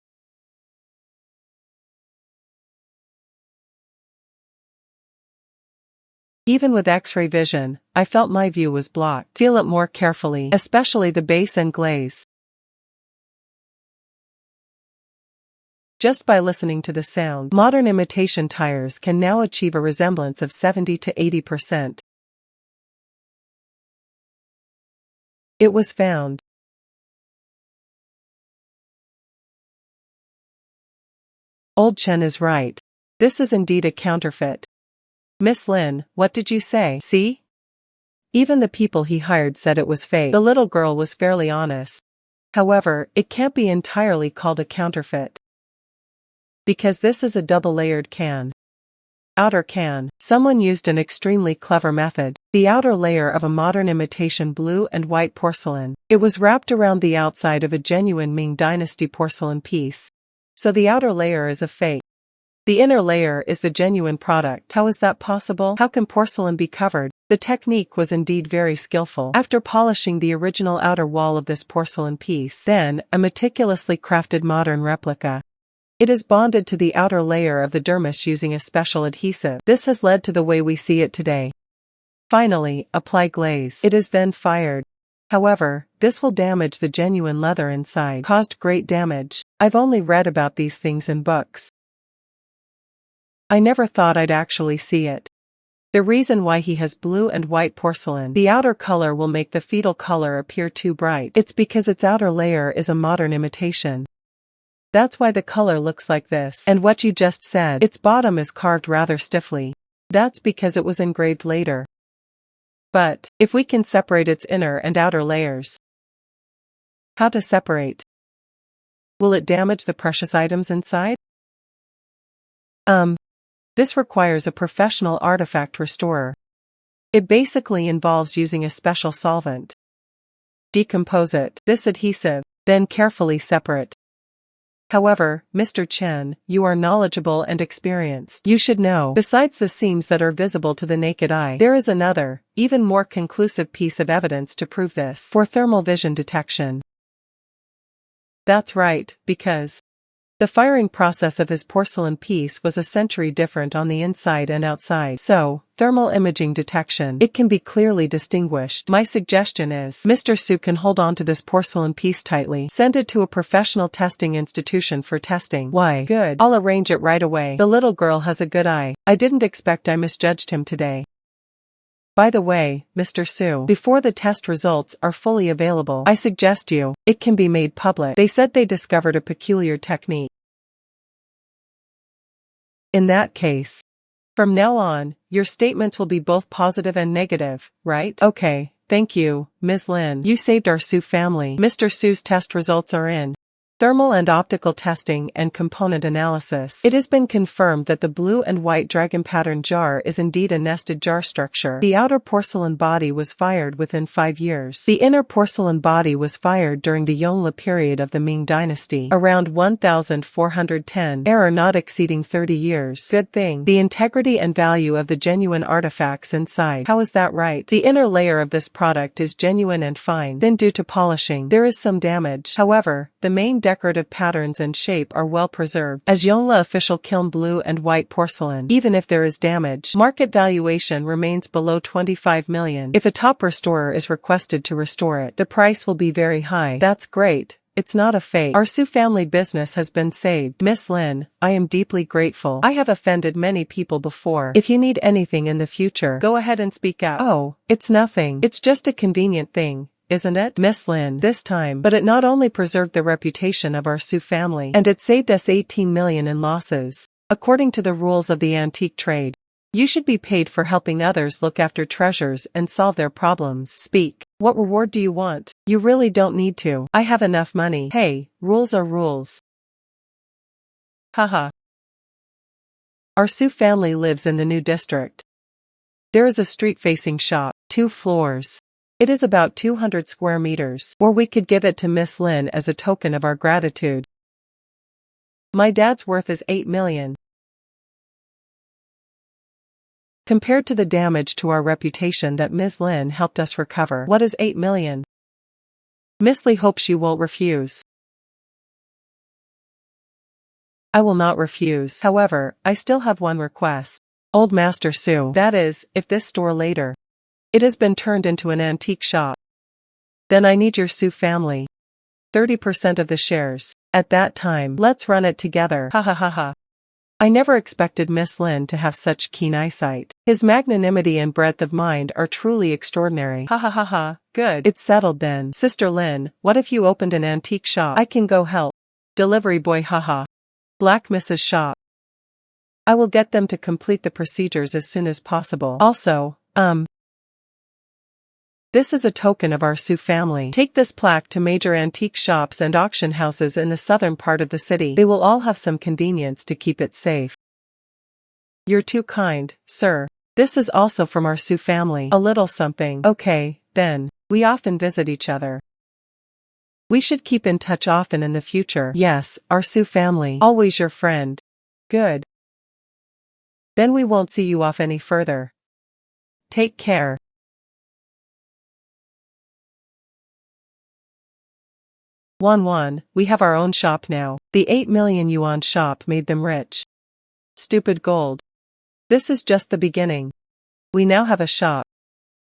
Speaker 1: Even with X-ray vision, I felt my view was blocked. Feel it more carefully, especially the base and glaze. Just by listening to the sound, modern imitation tires can now achieve a resemblance of 70 to 80%. It was found. Old Chen is right. This is indeed a counterfeit. Miss Lin, what did you say? See? Even the people he hired said it was fake. The little girl was fairly honest. However, it can't be entirely called a counterfeit. Because this is a double-layered can. Outer can. Someone used an extremely clever method. The outer layer of a modern imitation blue and white porcelain. It was wrapped around the outside of a genuine Ming Dynasty porcelain piece. So the outer layer is a fake. The inner layer is the genuine product. How is that possible? How can porcelain be covered? The technique was indeed very skillful. After polishing the original outer wall of this porcelain piece, then, a meticulously crafted modern replica. It is bonded to the outer layer of the dermis using a special adhesive. This has led to the way we see it today. Finally, apply glaze. It is then fired. However, this will damage the genuine leather inside. Caused great damage. I've only read about these things in books. I never thought I'd actually see it. The reason why he has blue and white porcelain, the outer color will make the fetal color appear too bright. It's because its outer layer is a modern imitation. That's why the color looks like this. And what you just said, its bottom is carved rather stiffly. That's because it was engraved later. But, if we can separate its inner and outer layers. How to separate? Will it damage the precious items inside? This requires a professional artifact restorer. It basically involves using a special solvent. Decompose it, this adhesive, then carefully separate. However, Mr. Chen, you are knowledgeable and experienced. You should know, besides the seams that are visible to the naked eye, there is another, even more conclusive piece of evidence to prove this. For thermal vision detection. That's right, because the firing process of his porcelain piece was a century different on the inside and outside. So, thermal imaging detection, it can be clearly distinguished. My suggestion is, Mr. Su can hold on to this porcelain piece tightly. Send it to a professional testing institution for testing. Why? Good. I'll arrange it right away. The little girl has a good eye. I didn't expect I misjudged him today. By the way, Mr. Su, before the test results are fully available, I suggest it can be made public. They said they discovered a peculiar technique. In that case, from now on, your statements will be both positive and negative, right? Okay, thank you, Ms. Lin. You saved our Su family. Mr. Su's test results are in. Thermal and optical testing and component analysis. It has been confirmed that the blue and white dragon pattern jar is indeed a nested jar structure. The outer porcelain body was fired within 5 years. The inner porcelain body was fired during the Yongle period of the Ming Dynasty, around 1410, error not exceeding 30 years. Good thing. The integrity and value of the genuine artifacts inside. How is that right? The inner layer of this product is genuine and fine. Then due to polishing, there is some damage. However, the main decorative patterns and shape are well preserved. As Yongle official kiln blue and white porcelain, even if there is damage, market valuation remains below 25 million. If a top restorer is requested to restore it, the price will be very high. That's great, it's not a fake. Our Su family business has been saved. Miss Lin, I am deeply grateful. I have offended many people before. If you need anything in the future, go ahead and speak out. Oh, it's nothing. It's just a convenient thing, isn't it? Miss Lin, this time. But it not only preserved the reputation of our Su family, and it saved us 18 million in losses. According to the rules of the antique trade, you should be paid for helping others look after treasures and solve their problems. Speak. What reward do you want? You really don't need to. I have enough money. Hey, rules are rules. Haha. Our Su family lives in the new district. There is a street-facing shop, 2 floors. It is about 200 square meters, or we could give it to Miss Lin as a token of our gratitude. My dad's worth is 8 million. Compared to the damage to our reputation that Ms. Lin helped us recover, what is 8 million? Miss Lee hopes you won't refuse. I will not refuse. However, I still have one request. Old Master Su, that is, if this store later, it has been turned into an antique shop, then I need your Su family 30% of the shares. At that time, let's run it together. Ha ha ha ha. I never expected Miss Lin to have such keen eyesight. His magnanimity and breadth of mind are truly extraordinary. Ha ha ha ha, good. It's settled then. Sister Lin, what if you opened an antique shop? I can go help. Delivery boy haha. Black Mrs. Shop. I will get them to complete the procedures as soon as possible. Also, this is a token of our Su family. Take this plaque to major antique shops and auction houses in the southern part of the city. They will all have some convenience to keep it safe. You're too kind, sir. This is also from our Su family. A little something. Okay, then. We often visit each other. We should keep in touch often in the future. Yes, our Su family. Always your friend. Good. Then we won't see you off any further. Take care. Wan, we have our own shop now. The 8 million yuan shop made them rich. Stupid gold. This is just the beginning. We now have a shop.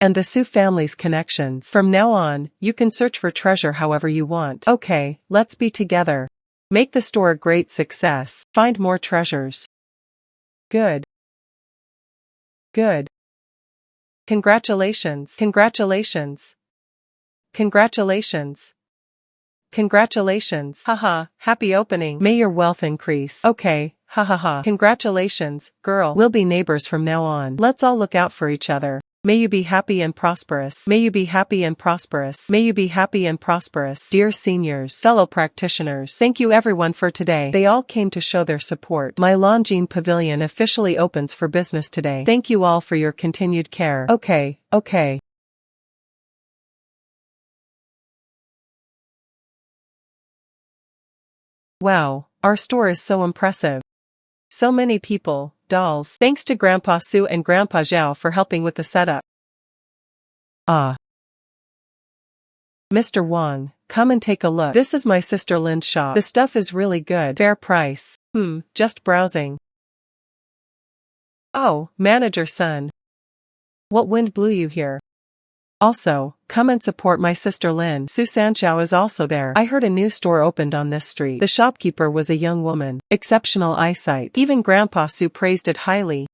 Speaker 1: And the Su family's connections. From now on, you can search for treasure however you want. Okay, let's be together. Make the store a great success. Find more treasures. Good. Good. Congratulations. Congratulations. Congratulations. Congratulations. Haha, happy opening. May your wealth increase. Okay, ha ha ha. Congratulations, girl. We'll be neighbors from now on. Let's all look out for each other. May you be happy and prosperous. May you be happy and prosperous. May you be happy and prosperous. Dear seniors, fellow practitioners, thank you everyone for today. They all came to show their support. My Longines Pavilion officially opens for business today. Thank you all for your continued care. Okay. Wow, our store is so impressive. So many people, dolls. Thanks to Grandpa Su and Grandpa Zhao for helping with the setup. Ah. Mr. Wang, come and take a look. This is my sister Lin's shop. The stuff is really good. Fair price. Just browsing. Oh, manager son. What wind blew you here? Also, come and support my sister Lin. Su Sanchao is also there. I heard a new store opened on this street. The shopkeeper was a young woman. Exceptional eyesight. Even Grandpa Su praised it highly.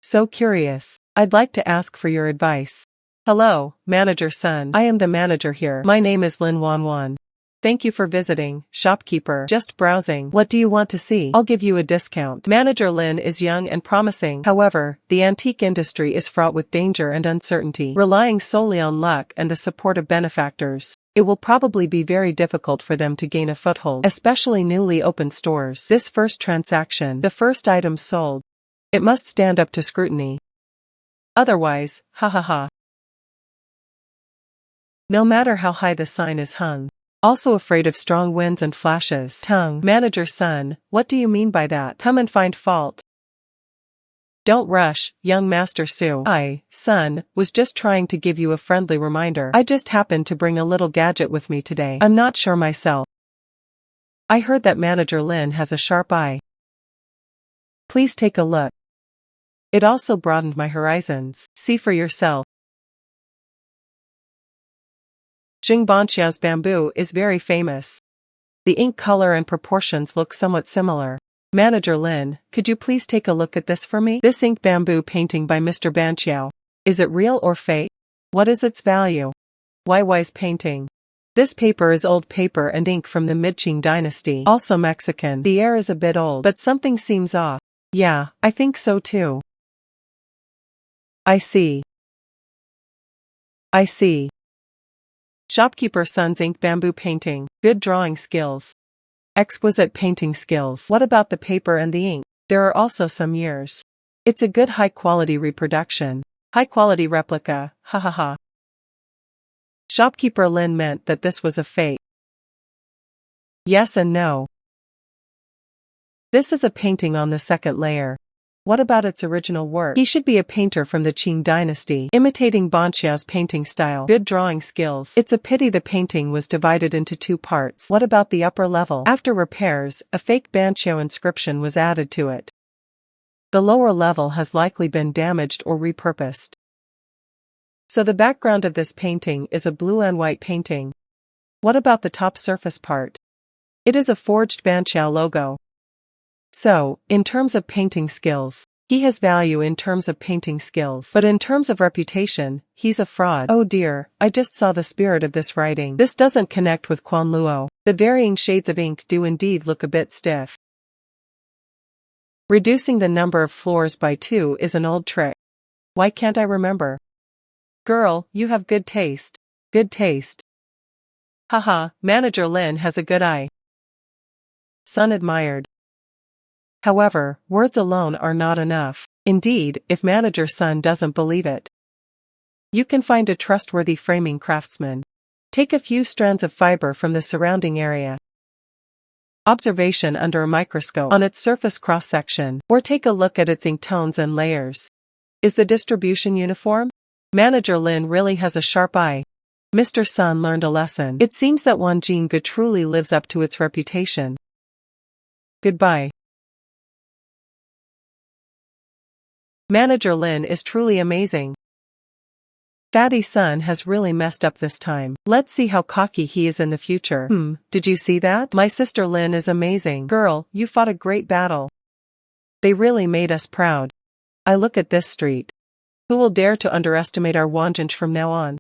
Speaker 1: So curious. I'd like to ask for your advice. Hello, manager son. I am the manager here. My name is Lin Wanwan. Thank you for visiting, shopkeeper. Just browsing. What do you want to see? I'll give you a discount. Manager Lin is young and promising. However, the antique industry is fraught with danger and uncertainty. Relying solely on luck and the support of benefactors, it will probably be very difficult for them to gain a foothold, especially newly opened stores. This first transaction, the first item sold, it must stand up to scrutiny. Otherwise, ha ha ha. No matter how high the sign is hung. Also afraid of strong winds and flashes. Tongue. Manager son, what do you mean by that? Come and find fault. Don't rush, young Master Su. I, son, was just trying to give you a friendly reminder. I just happened to bring a little gadget with me today. I'm not sure myself. I heard that Manager Lin has a sharp eye. Please take a look. It also broadened my horizons. See for yourself. Jing Banqiao's bamboo is very famous. The ink color and proportions look somewhat similar. Manager Lin, could you please take a look at this for me? This ink bamboo painting by Mr. Banqiao. Is it real or fake? What is its value? Why wise painting? This paper is old paper and ink from the Mid-Qing dynasty, also Mexican. The air is a bit old, but something seems off. Yeah, I think so too. I see. I see. Shopkeeper Son's ink bamboo painting. Good drawing skills. Exquisite painting skills. What about the paper and the ink? There are also some years. It's a good high-quality reproduction. High-quality replica, ha ha ha. Shopkeeper Lin meant that this was a fake. Yes and no. This is a painting on the second layer. What about its original work? He should be a painter from the Qing dynasty, imitating Banqiao's painting style. Good drawing skills. It's a pity the painting was divided into two parts. What about the upper level? After repairs, a fake Banqiao inscription was added to it. The lower level has likely been damaged or repurposed. So the background of this painting is a blue and white painting. What about the top surface part? It is a forged Banqiao logo. So, in terms of painting skills, he has value in terms of painting skills. But in terms of reputation, he's a fraud. Oh dear, I just saw the spirit of this writing. This doesn't connect with Quan Luo. The varying shades of ink do indeed look a bit stiff. Reducing the number of floors by 2 is an old trick. Why can't I remember? Girl, you have good taste. Good taste. Haha, Manager Lin has a good eye. Son admired. However, words alone are not enough. Indeed, if Manager Son doesn't believe it, you can find a trustworthy framing craftsman. Take a few strands of fiber from the surrounding area. Observation under a microscope on its surface cross-section, or take a look at its ink tones and layers. Is the distribution uniform? Manager Lin really has a sharp eye. Mr. Sun learned a lesson. It seems that Wanjing truly lives up to its reputation. Goodbye. Manager Lin is truly amazing. Fatty Sun has really messed up this time. Let's see how cocky he is in the future. Did you see that? My sister Lin is amazing. Girl, you fought a great battle. They really made us proud. I look at this street. Who will dare to underestimate our Wanjing from now on?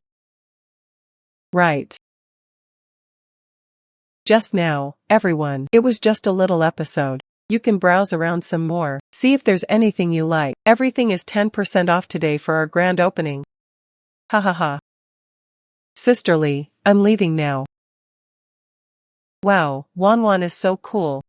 Speaker 1: Right. Just now, everyone, it was just a little episode. You can browse around some more, see if there's anything you like. Everything is 10% off today for our grand opening. Ha ha ha. Sisterly, I'm leaving now. Wow, Wanwan is so cool.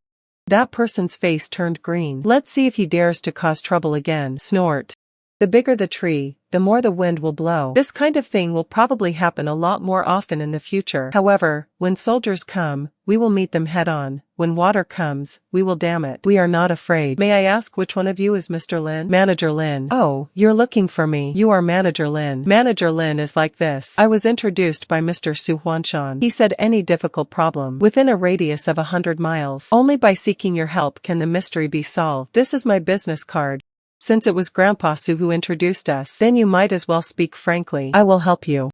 Speaker 1: That person's face turned green. Let's see if he dares to cause trouble again. Snort. The bigger the tree, the more the wind will blow. This kind of thing will probably happen a lot more often in the future. However, when soldiers come, we will meet them head on. When water comes, we will dam it. We are not afraid. May I ask which one of you is Mr. Lin? Manager Lin. Oh, you're looking for me. You are Manager Lin. Manager Lin is like this. I was introduced by Mr. Su Huanshan. He said any difficult problem within a radius of 100 miles. Only by seeking your help can the mystery be solved. This is my business card. Since it was Grandpa Su who introduced us, then you might as well speak frankly. I will help you.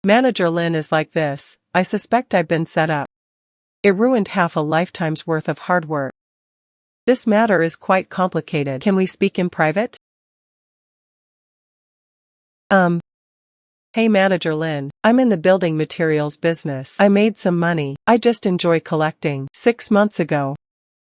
Speaker 1: Manager Lin is like this. I suspect I've been set up. It ruined half a lifetime's worth of hard work. This matter is quite complicated. Can we speak in private? Hey Manager Lin, I'm in the building materials business. I made some money. I just enjoy collecting. 6 months ago,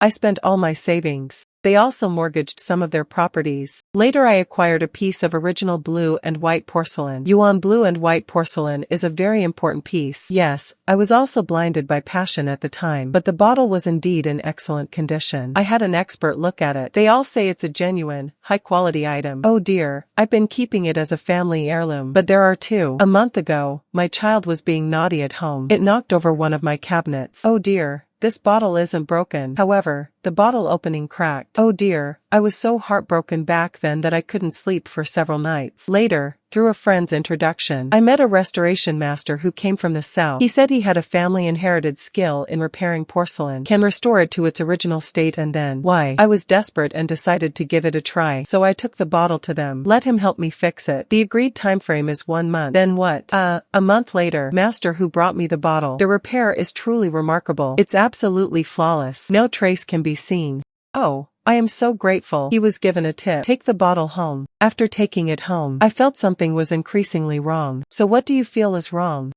Speaker 1: I spent all my savings. They also mortgaged some of their properties. Later I acquired a piece of original blue and white porcelain. Yuan blue and white porcelain is a very important piece. Yes, I was also blinded by passion at the time, but the bottle was indeed in excellent condition. I had an expert look at it. They all say it's a genuine, high-quality item. Oh dear, I've been keeping it as a family heirloom. But there are two. A month ago, my child was being naughty at home. It knocked over one of my cabinets. Oh dear. This bottle isn't broken. However, the bottle opening cracked. Oh dear, I was so heartbroken back then that I couldn't sleep for several nights. Later, through a friend's introduction, I met a restoration master who came from the south. He said he had a family-inherited skill in repairing porcelain, can restore it to its original state, and then, why, I was desperate and decided to give it a try. So I took the bottle to them, let him help me fix it. The agreed time frame is 1 month. Then what? A month later, master who brought me the bottle. The repair is truly remarkable. It's absolutely flawless. No trace can be seen. Oh, I am so grateful. He was given a tip. Take the bottle home. After taking it home, I felt something was increasingly wrong. So what do you feel is wrong?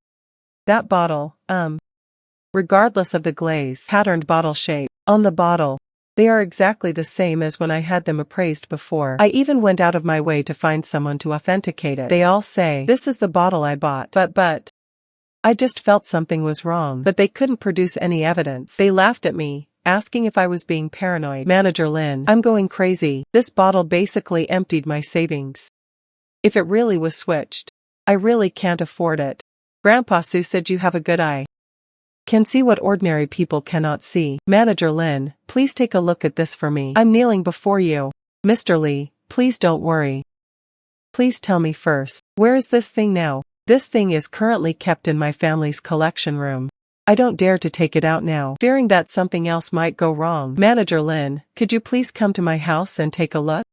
Speaker 1: That bottle, regardless of the glaze, patterned bottle shape, on the bottle, they are exactly the same as when I had them appraised before. I even went out of my way to find someone to authenticate it. They all say, this is the bottle I bought. But, I just felt something was wrong. But they couldn't produce any evidence. They laughed at me, asking if I was being paranoid. Manager Lin, I'm going crazy. This bottle basically emptied my savings. If it really was switched, I really can't afford it. Grandpa Su said you have a good eye. Can see what ordinary people cannot see. Manager Lin, please take a look at this for me. I'm kneeling before you. Mr. Lee, please don't worry. Please tell me first, where is this thing now? This thing is currently kept in my family's collection room. I don't dare to take it out now, fearing that something else might go wrong. Manager Lin, could you please come to my house and take a look?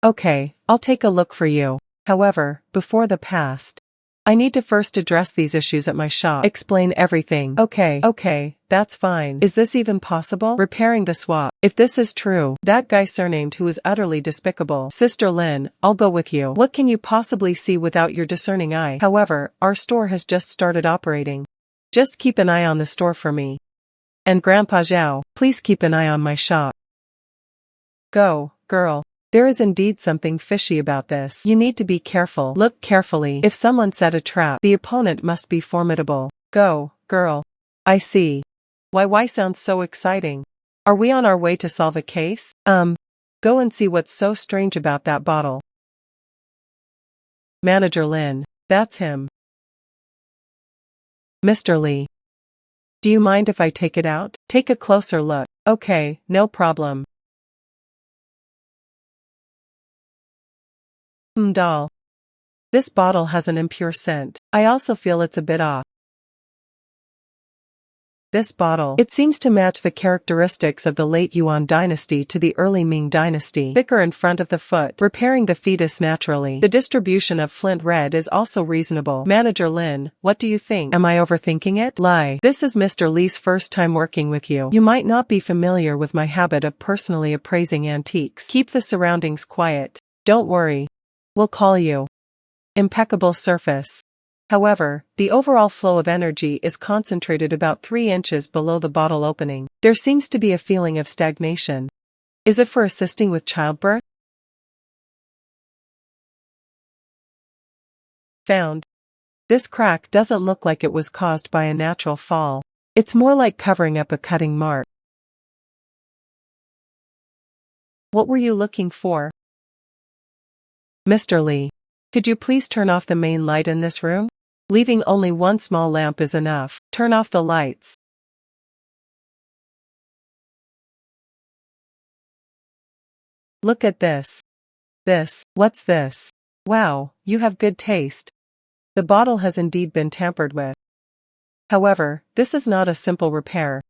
Speaker 1: Okay, I'll take a look for you. However, before the past, I need to first address these issues at my shop. Explain everything. Okay, that's fine. Is this even possible? Repairing the swap. If this is true, that guy surnamed who is utterly despicable. Sister Lin, I'll go with you. What can you possibly see without your discerning eye? However, our store has just started operating. Just keep an eye on the store for me. And Grandpa Zhao, please keep an eye on my shop. Go, girl. There is indeed something fishy about this. You need to be careful. Look carefully. If someone set a trap, the opponent must be formidable. Go, girl. I see. Why sounds so exciting. Are we on our way to solve a case? Go and see what's so strange about that bottle. Manager Lin, that's him. Mr. Lee. Do you mind if I take it out? Take a closer look. Okay, no problem. Doll. This bottle has an impure scent. I also feel it's a bit off. This bottle, it seems to match the characteristics of the late Yuan dynasty to the early Ming dynasty. Thicker in front of the foot, repairing the fetus naturally. The distribution of flint red is also reasonable. Manager Lin, what do you think? Am I overthinking it? Lie. This is Mr. Lee's first time working with you. You might not be familiar with my habit of personally appraising antiques. Keep the surroundings quiet. Don't worry. We'll call you. Impeccable surface. However, the overall flow of energy is concentrated about 3 inches below the bottle opening. There seems to be a feeling of stagnation. Is it for assisting with childbirth? Found. This crack doesn't look like it was caused by a natural fall. It's more like covering up a cutting mark. What were you looking for? Mr. Lee, could you please turn off the main light in this room? Leaving only one small lamp is enough. Turn off the lights. Look at this. What's this? Wow, you have good taste. The bottle has indeed been tampered with. However, this is not a simple repair.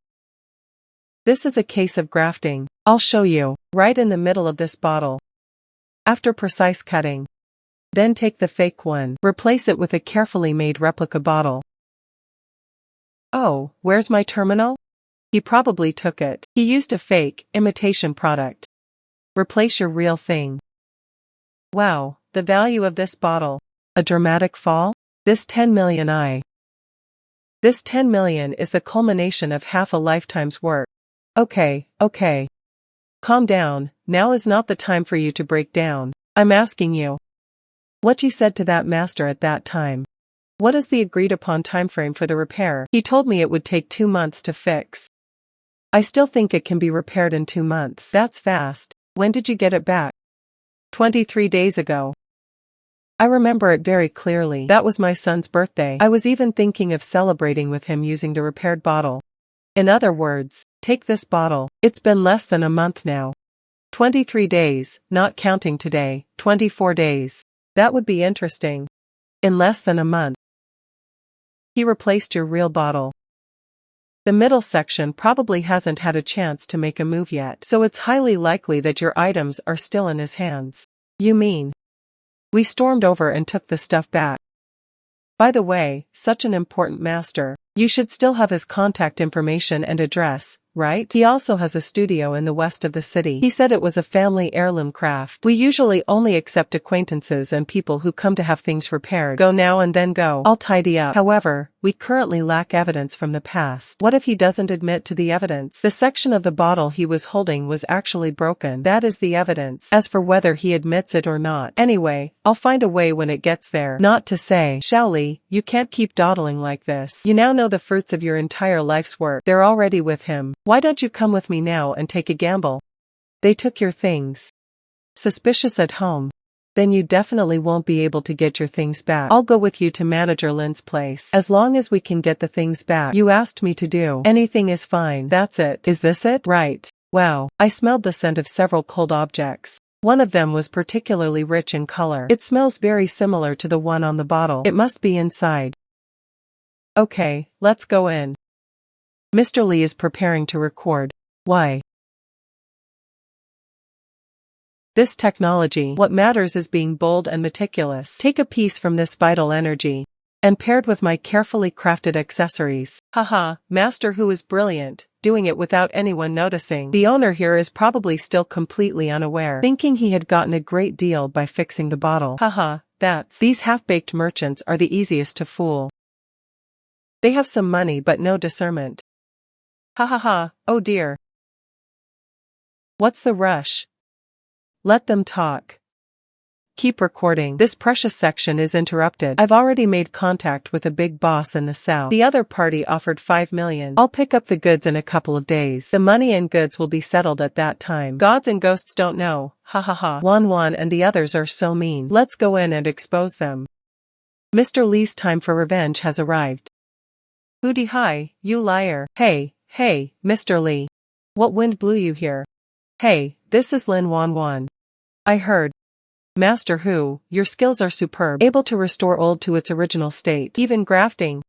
Speaker 1: This is a case of grafting. I'll show you. Right in the middle of this bottle. After precise cutting. Then take the fake one, replace it with a carefully made replica bottle. Oh, where's my terminal? He probably took it. He used a fake, imitation product. Replace your real thing. Wow, the value of this bottle. A dramatic fall? This 10 million. This 10 million is the culmination of half a lifetime's work. Okay. Calm down, now is not the time for you to break down. I'm asking you. What you said to that master at that time. What is the agreed upon timeframe for the repair? He told me it would take 2 months to fix. I still think it can be repaired in 2 months. That's fast. When did you get it back? 23 days ago. I remember it very clearly. That was my son's birthday. I was even thinking of celebrating with him using the repaired bottle. In other words, Take this bottle. It's been less than a month now. 23 days, not counting today, 24 days. That would be interesting. In less than a month. He replaced your real bottle. The middle section probably hasn't had a chance to make a move yet, so it's highly likely that your items are still in his hands. You mean? We stormed over and took the stuff back. By the way, such an important master. You should still have his contact information and address, right? He also has a studio in the west of the city. He said it was a family heirloom craft. We usually only accept acquaintances and people who come to have things repaired. Go now and then go. I'll tidy up. However, we currently lack evidence from the past. What if he doesn't admit to the evidence? The section of the bottle he was holding was actually broken. That is the evidence. As for whether he admits it or not. Anyway, I'll find a way when it gets there. Not to say, Shaoli, you can't keep dawdling like this. You now know the fruits of your entire life's work. They're already with him. Why don't you come with me now and take a gamble? They took your things. Suspicious at home. Then you definitely won't be able to get your things back. I'll go with you to Manager Lin's place. As long as we can get the things back you asked me to do. Anything is fine. That's it. Is this it? Right. Wow. I smelled the scent of several cold objects. One of them was particularly rich in color. It smells very similar to the one on the bottle. It must be inside. Okay, let's go in. Mr. Lee is preparing to record. Why? This technology, what matters is being bold and meticulous. Take a piece from this vital energy. And paired with my carefully crafted accessories. Haha, Master Hu is brilliant, doing it without anyone noticing. The owner here is probably still completely unaware, thinking he had gotten a great deal by fixing the bottle. Haha, these half-baked merchants are the easiest to fool. They have some money but no discernment. Ha ha ha, oh dear. What's the rush? Let them talk. Keep recording. This precious section is interrupted. I've already made contact with a big boss in the south. The other party offered 5 million. I'll pick up the goods in a couple of days. The money and goods will be settled at that time. Gods and ghosts don't know. Ha ha ha. Wan and the others are so mean. Let's go in and expose them. Mr. Lee's time for revenge has arrived. Hooty hi, you liar. Hey, Mr. Lee. What wind blew you here? Hey, this is Lin Wan. I heard. Master Hu, your skills are superb, able to restore old to its original state, even grafting.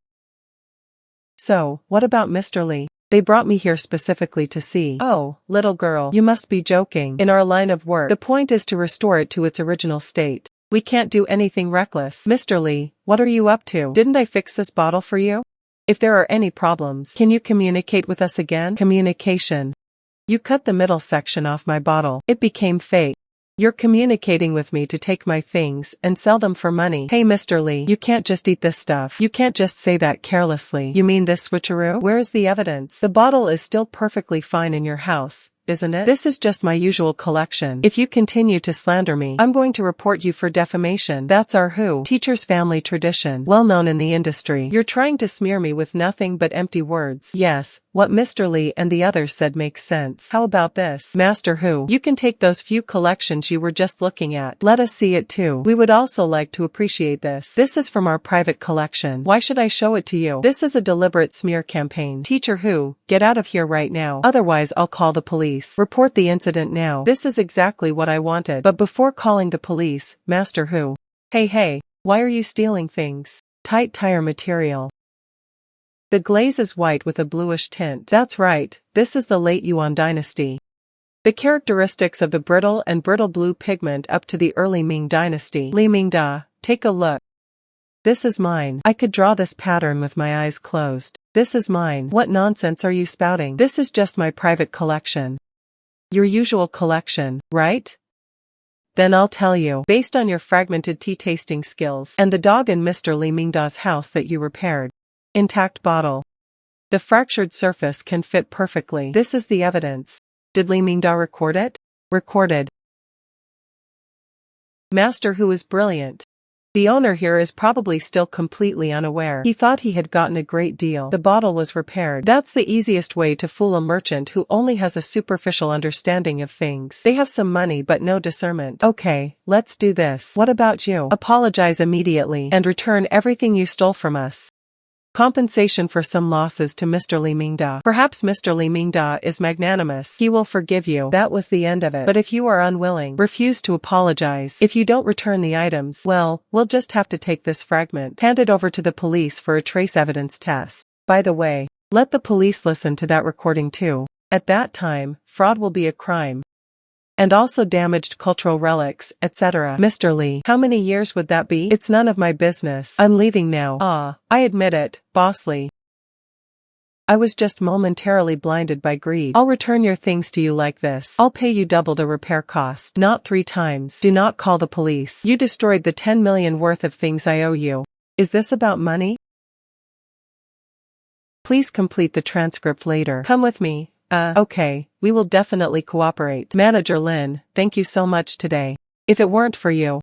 Speaker 1: So, what about Mr. Lee? They brought me here specifically to see. Oh, little girl, you must be joking. In our line of work, the point is to restore it to its original state. We can't do anything reckless. Mr. Lee, what are you up to? Didn't I fix this bottle for you? If there are any problems, can you communicate with us again? Communication. You cut the middle section off my bottle. It became fake. You're communicating with me to take my things and sell them for money. Hey Mr. Lee, you can't just eat this stuff. You can't just say that carelessly. You mean this switcheroo? Where is the evidence? The bottle is still perfectly fine in your house, isn't it? This is just my usual collection. If you continue to slander me, I'm going to report you for defamation. That's our Hu teacher's family tradition, well known in the industry. You're trying to smear me with nothing but empty words. Yes, what Mr. Lee and the others said makes sense. How about this? Master Hu, you can take those few collections you were just looking at. Let us see it too. We would also like to appreciate this. This is from our private collection. Why should I show it to you? This is a deliberate smear campaign. Teacher Hu, get out of here right now. Otherwise I'll call the police. Report the incident now. This is exactly what I wanted. But before calling the police, Master Hu. Hey, why are you stealing things? Tight tire material. The glaze is white with a bluish tint. That's right, this is the late Yuan dynasty. The characteristics of the brittle and brittle blue pigment up to the early Ming dynasty. Li Mingda, take a look. This is mine. I could draw this pattern with my eyes closed. This is mine. What nonsense are you spouting? This is just my private collection. Your usual collection, right? Then I'll tell you, based on your fragmented tea tasting skills and the dog in Mr. Li Mingda's house that you repaired. Intact bottle. The fractured surface can fit perfectly. This is the evidence. Did Li Mingda record it? Recorded. Master Hu is brilliant. The owner here is probably still completely unaware. He thought he had gotten a great deal. The bottle was repaired. That's the easiest way to fool a merchant who only has a superficial understanding of things. They have some money but no discernment. Okay, let's do this. What about you? Apologize immediately and return everything you stole from us. Compensation for some losses to Mr. Li Mingda. Perhaps Mr. Li Mingda is magnanimous. He will forgive you. That was the end of it. But if you are unwilling, refuse to apologize. If you don't return the items, well, we'll just have to take this fragment, hand it over to the police for a trace evidence test. By the way, let the police listen to that recording too. At that time, fraud will be a crime. And also damaged cultural relics, etc. Mr. Li, how many years would that be? It's none of my business. I'm leaving now. I admit it, Boss Li. I was just momentarily blinded by greed. I'll return your things to you like this. I'll pay you double the repair cost, not 3 times. Do not call the police. You destroyed the 10 million worth of things I owe you. Is this about money? Please complete the transcript later. Come with me. Okay, we will definitely cooperate. Manager Lin, thank you so much today. If it weren't for you,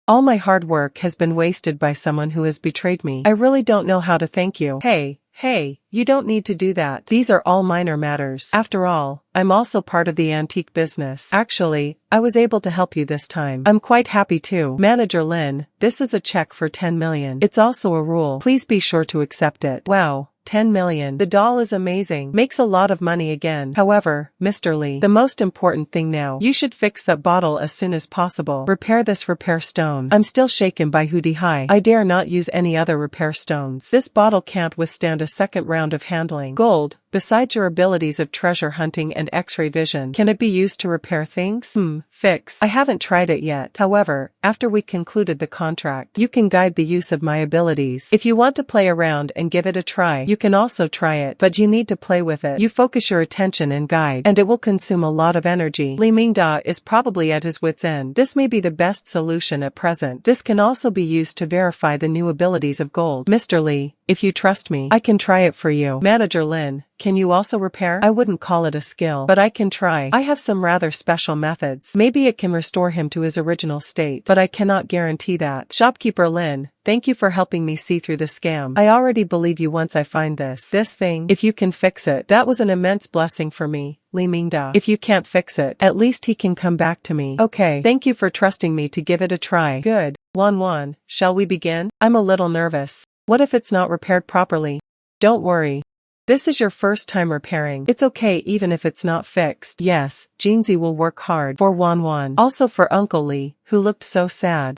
Speaker 1: all my hard work has been wasted by someone who has betrayed me. I really don't know how to thank you. Hey, you don't need to do that. These are all minor matters. After all, I'm also part of the antique business. Actually, I was able to help you this time. I'm quite happy too. Manager Lin, this is a check for 10 million. It's also a rule. Please be sure to accept it. Wow. 10 million. The doll is amazing. Makes a lot of money again. However, Mr. Li, the most important thing now, you should fix that bottle as soon as possible. Repair this repair stone. I'm still shaken by Hu Dihai. I dare not use any other repair stones. This bottle can't withstand a second round of handling. Gold, besides your abilities of treasure hunting and X-ray vision, can it be used to repair things? Fix. I haven't tried it yet. However, after we concluded the contract, you can guide the use of my abilities. If you want to play around and give it a try, you can also try it, but you need to play with it. You focus your attention and guide, and it will consume a lot of energy. Li Mingda is probably at his wit's end. This may be the best solution at present. This can also be used to verify the new abilities of gold. Mr. Li, if you trust me, I can try it for you. Manager Lin, can you also repair? I wouldn't call it a skill, but I can try. I have some rather special methods. Maybe it can restore him to his original state, but I cannot guarantee that. Shopkeeper Lin, thank you for helping me see through the scam. I already believe you once I find this thing. If you can fix it, that was an immense blessing for me. Li Mingda. If you can't fix it, at least he can come back to me. Okay, thank you for trusting me to give it a try. Good. Wan, shall we begin? I'm a little nervous. What if it's not repaired properly? Don't worry. This is your first time repairing. It's okay even if it's not fixed. Yes, Jinzi will work hard. For Wan. Also for Uncle Li, who looked so sad.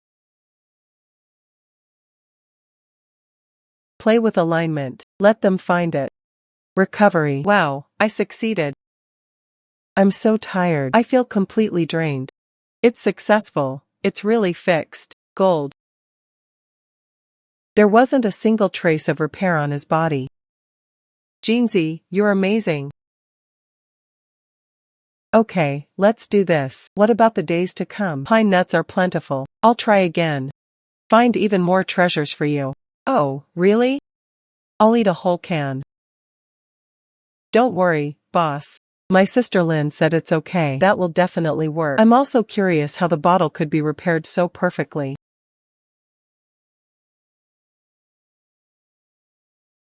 Speaker 1: Play with alignment. Let them find it. Recovery. Wow, I succeeded. I'm so tired. I feel completely drained. It's successful. It's really fixed. Gold. There wasn't a single trace of repair on his body. Jinzi, you're amazing. Okay, let's do this. What about the days to come? Pine nuts are plentiful. I'll try again. Find even more treasures for you. Oh, really? I'll eat a whole can. Don't worry, boss. My sister Lin said it's okay. That will definitely work. I'm also curious how the bottle could be repaired so perfectly.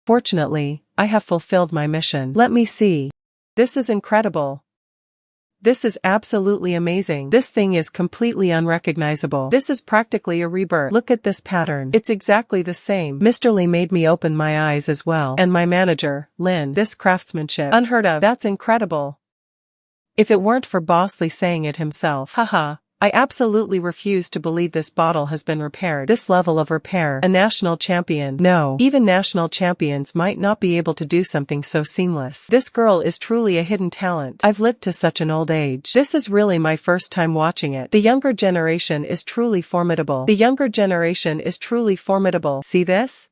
Speaker 1: Fortunately, I have fulfilled my mission. Let me see. This is incredible. This is absolutely amazing. This thing is completely unrecognizable. This is practically a rebirth. Look at this pattern. It's exactly the same. Mr. Li made me open my eyes as well. And my manager, Lin. This craftsmanship. Unheard of. That's incredible. If it weren't for Boss Li saying it himself. Haha. I absolutely refuse to believe this bottle has been repaired. This level of repair. A national champion. No. Even national champions might not be able to do something so seamless. This girl is truly a hidden talent. I've lived to such an old age. This is really my first time watching it. The younger generation is truly formidable. The younger generation is truly formidable. See this?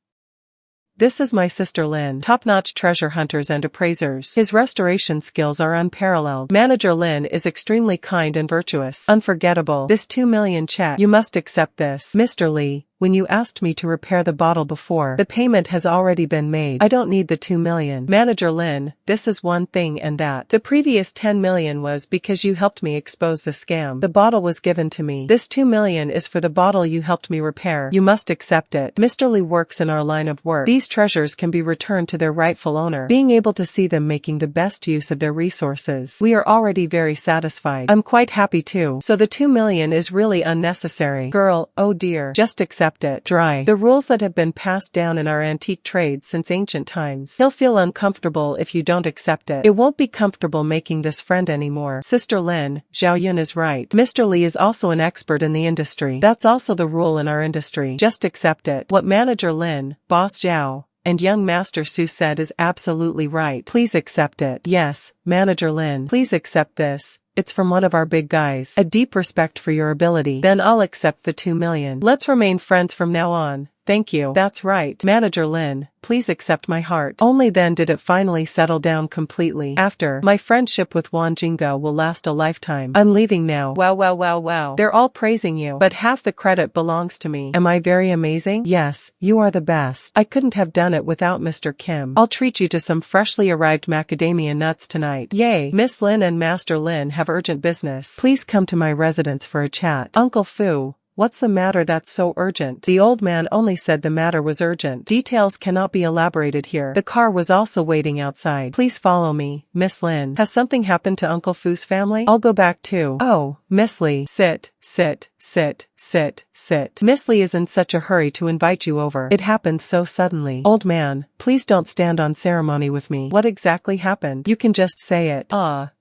Speaker 1: This is my sister Lin. Top-notch treasure hunters and appraisers. His restoration skills are unparalleled. Manager Lin is extremely kind and virtuous. Unforgettable. This 2 million check. You must accept this. Mr. Li, when you asked me to repair the bottle before, the payment has already been made. I don't need the 2 million. Manager Lin, this is one thing and that. The previous 10 million was because you helped me expose the scam. The bottle was given to me. This 2 million is for the bottle you helped me repair. You must accept it. Mr. Li works in our line of work. These treasures can be returned to their rightful owner. Being able to see them making the best use of their resources. We are already very satisfied. I'm quite happy too. So the 2 million is really unnecessary. Girl, oh dear. Just accept accept it. Dry. The rules that have been passed down in our antique trade since ancient times. He'll feel uncomfortable if you don't accept it. It won't be comfortable making this friend anymore. Sister Lin, Zhao Yun is right. Mr. Li is also an expert in the industry. That's also the rule in our industry. Just accept it. What Manager Lin, Boss Zhao, and young Master Su said is absolutely right. Please accept it. Yes, Manager Lin. Please accept this. It's from one of our big guys. A deep respect for your ability. Then I'll accept the 2 million. Let's remain friends from now on. Thank you. That's right. Manager Lin, please accept my heart. Only then did it finally settle down completely. After, my friendship with Wang Jingge will last a lifetime. I'm leaving now. Wow wow wow wow. They're all praising you. But half the credit belongs to me. Am I very amazing? Yes, you are the best. I couldn't have done it without Mr. Kim. I'll treat you to some freshly arrived macadamia nuts tonight. Yay. Miss Lin and Master Lin have urgent business. Please come to my residence for a chat. Uncle Fu. What's the matter that's so urgent? The old man only said the matter was urgent. Details cannot be elaborated here. The car was also waiting outside. Please follow me, Miss Lin. Has something happened to Uncle Fu's family? I'll go back too. Oh, Miss Li. Sit, sit, sit, sit, sit. Miss Li is in such a hurry to invite you over. It happened so suddenly. Old man, please don't stand on ceremony with me. What exactly happened? You can just say it.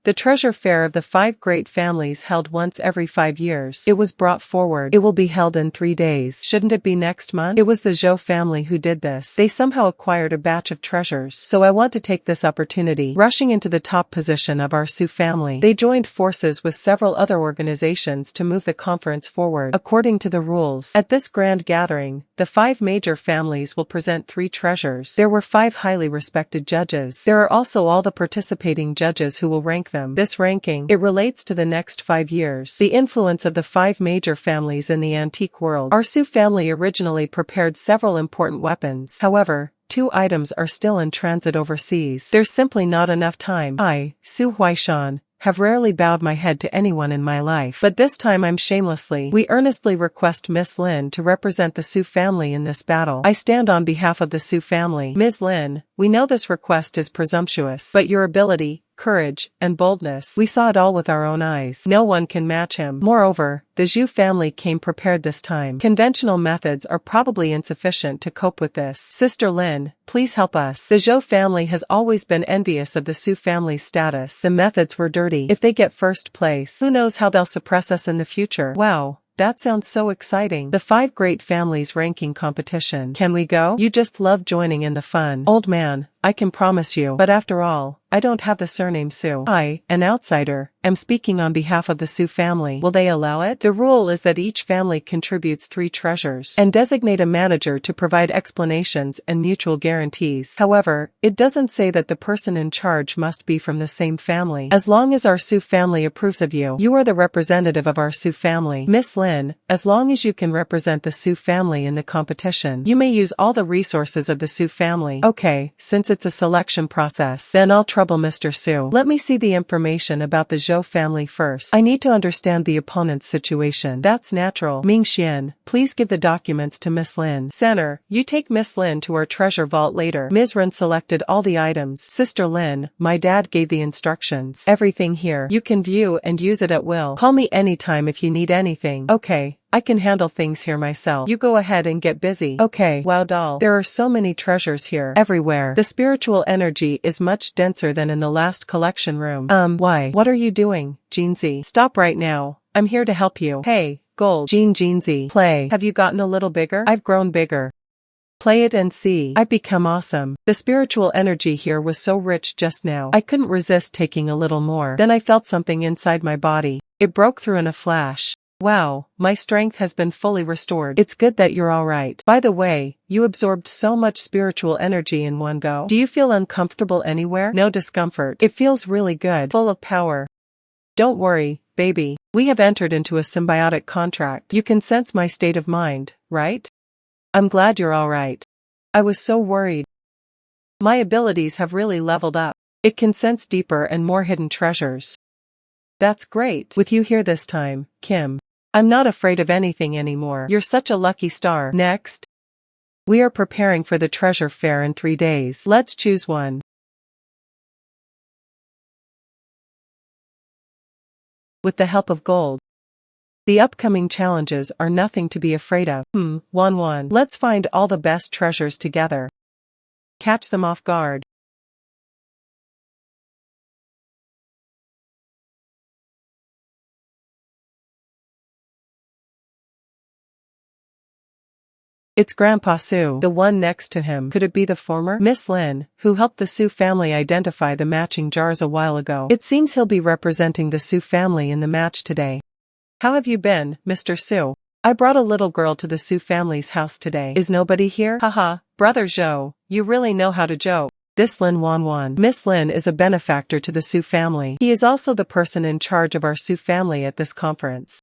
Speaker 1: The treasure fair of the 5 great families held once every 5 years. It was brought forward. It will be held in 3 days. Shouldn't it be next month? It was the Zhou family who did this. They somehow acquired a batch of treasures. So I want to take this opportunity. Rushing into the top position of our Su family, they joined forces with several other organizations to move the conference forward. According to the rules, at this grand gathering, the 5 major families will present 3 treasures. There were 5 highly respected judges. There are also all the participating judges who will rank them. This ranking, it relates to the next 5 years. The influence of the 5 major families in the antique world. Our Su family originally prepared several important weapons. However, 2 items are still in transit overseas. There's simply not enough time. I, Su Huaishan, have rarely bowed my head to anyone in my life. But this time I'm shamelessly. We earnestly request Miss Lin to represent the Su family in this battle. I stand on behalf of the Su family. Ms. Lin, we know this request is presumptuous, but your ability, courage, and boldness, we saw it all with our own eyes. No one can match him. Moreover, the Zhu family came prepared this time. Conventional methods are probably insufficient to cope with this. Sister Lin, please help us. The Zhou family has always been envious of the Su family's status. The methods were dirty. If they get first place, who knows how they'll suppress us in the future. Wow. That sounds so exciting. The 5 great families ranking competition. Can we go? You just love joining in the fun. Old man, I can promise you. But after all, I don't have the surname Su. I, an outsider, am speaking on behalf of the Su family. Will they allow it? The rule is that each family contributes 3 treasures and designate a manager to provide explanations and mutual guarantees. However, it doesn't say that the person in charge must be from the same family. As long as our Su family approves of you, you are the representative of our Su family. Miss Lin, as long as you can represent the Su family in the competition, you may use all the resources of the Su family. Okay, since it's a selection process, then I'll trouble Mr. Su. Let me see the information about the Zhou family first. I need to understand the opponent's situation. That's natural. Ming Xian, please give the documents to Miss Lin. Center, you take Miss Lin to our treasure vault later. Ms. Ren selected all the items. Sister Lin, my dad gave the instructions. Everything here. You can view and use it at will. Call me anytime if you need anything. Okay. I can handle things here myself. You go ahead and get busy. Okay. Wow doll. There are so many treasures here. Everywhere. The spiritual energy is much denser than in the last collection room. Why? What are you doing, Jinzi? Stop right now. I'm here to help you. Hey, Gold. Jinzi. Play. Have you gotten a little bigger? I've grown bigger. Play it and see. I've become awesome. The spiritual energy here was so rich just now. I couldn't resist taking a little more. Then I felt something inside my body. It broke through in a flash. Wow, my strength has been fully restored. It's good that you're alright. By the way, you absorbed so much spiritual energy in one go. Do you feel uncomfortable anywhere? No discomfort. It feels really good. Full of power. Don't worry, baby. We have entered into a symbiotic contract. You can sense my state of mind, right? I'm glad you're alright. I was so worried. My abilities have really leveled up. It can sense deeper and more hidden treasures. That's great. With you here this time, Kim. I'm not afraid of anything anymore. You're such a lucky star. Next. We are preparing for the treasure fair in 3 days. Let's choose one. With the help of gold. The upcoming challenges are nothing to be afraid of. 1-1. Let's find all the best treasures together. Catch them off guard. It's Grandpa Sue, the one next to him. Could it be the former Miss Lin, who helped the Sue family identify the matching jars a while ago? It seems he'll be representing the Sue family in the match today. How have you been, Mr. Sue? I brought a little girl to the Sue family's house today. Is nobody here? Haha, Brother Zhou, you really know how to joke. This Lin Wanwan. Miss Lin is a benefactor to the Sue family. He is also the person in charge of our Sue family at this conference.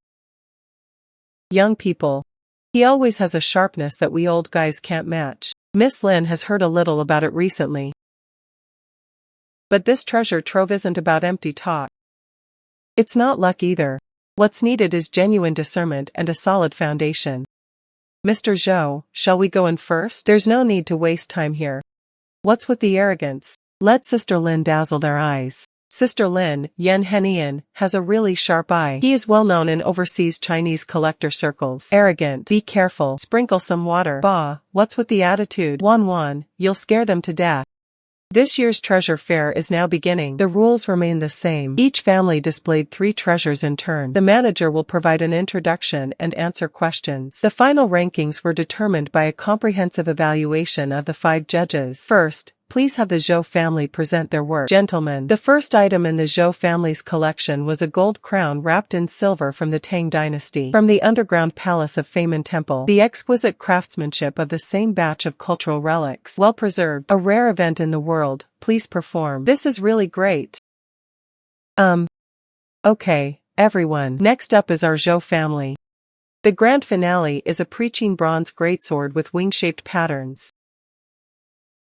Speaker 1: Young people. He always has a sharpness that we old guys can't match. Miss Lin has heard a little about it recently. But this treasure trove isn't about empty talk. It's not luck either. What's needed is genuine discernment and a solid foundation. Mr. Zhou, shall we go in first? There's no need to waste time here. What's with the arrogance? Let Sister Lin dazzle their eyes. Sister Lin, Yan Henian, has a really sharp eye. He is well known in overseas Chinese collector circles. Arrogant. Be careful. Sprinkle some water. Bah, what's with the attitude? Wanwan, you'll scare them to death. This year's treasure fair is now beginning. The rules remain the same. Each family displayed 3 treasures in turn. The manager will provide an introduction and answer questions. The final rankings were determined by a comprehensive evaluation of the 5 judges. First, please have the Zhou family present their work. Gentlemen, the first item in the Zhou family's collection was a gold crown wrapped in silver from the Tang dynasty, from the underground palace of Feimin Temple. The exquisite craftsmanship of the same batch of cultural relics, well preserved, a rare event in the world. Please perform. This is really great. Okay, everyone. Next up is our Zhou family. The grand finale is a preaching bronze greatsword with wing-shaped patterns.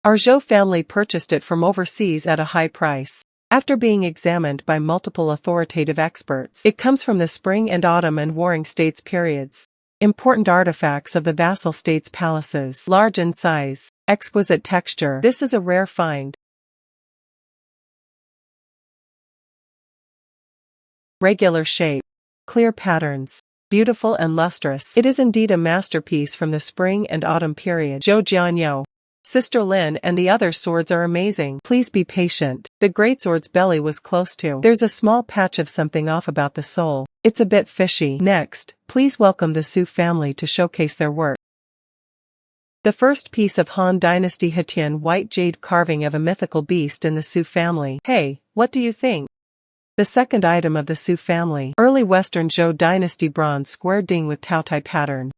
Speaker 1: Our Zhou family purchased it from overseas at a high price. After being examined by multiple authoritative experts, it comes from the Spring and Autumn and Warring States periods. Important artifacts of the vassal states' palaces. Large in size. Exquisite texture. This is a rare find. Regular shape. Clear patterns. Beautiful and lustrous. It is indeed a masterpiece from the Spring and Autumn period. Zhou Jianyo. Sister Lin and the other swords are amazing. Please be patient. The greatsword's belly was close to. There's a small patch of something off about the sole. It's a bit fishy. Next, please welcome the Sue family to showcase their work. The first piece of Han Dynasty Hetian white jade carving of a mythical beast in the Sue family. Hey, what do you think? The second item of the Sue family. Early Western Zhou Dynasty bronze square ding with Taotai pattern.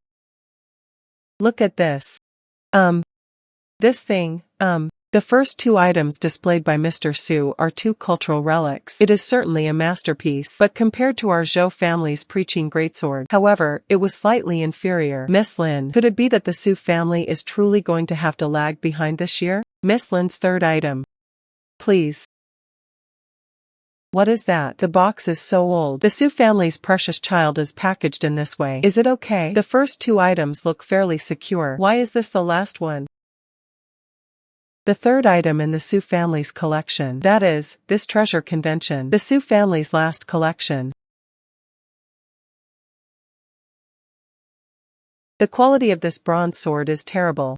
Speaker 1: Look at this. This thing, The first 2 items displayed by Mr. Sue are 2 cultural relics. It is certainly a masterpiece, but compared to our Zhou family's preaching greatsword, however, it was slightly inferior. Miss Lin, could it be that the Sue family is truly going to have to lag behind this year? Miss Lin's third item. Please. What is that? The box is so old. The Sue family's precious child is packaged in this way. Is it okay? The first 2 items look fairly secure. Why is this the last one? The third item in the Sue family's collection. That is, this treasure convention. The Sue family's last collection. The quality of this bronze sword is terrible.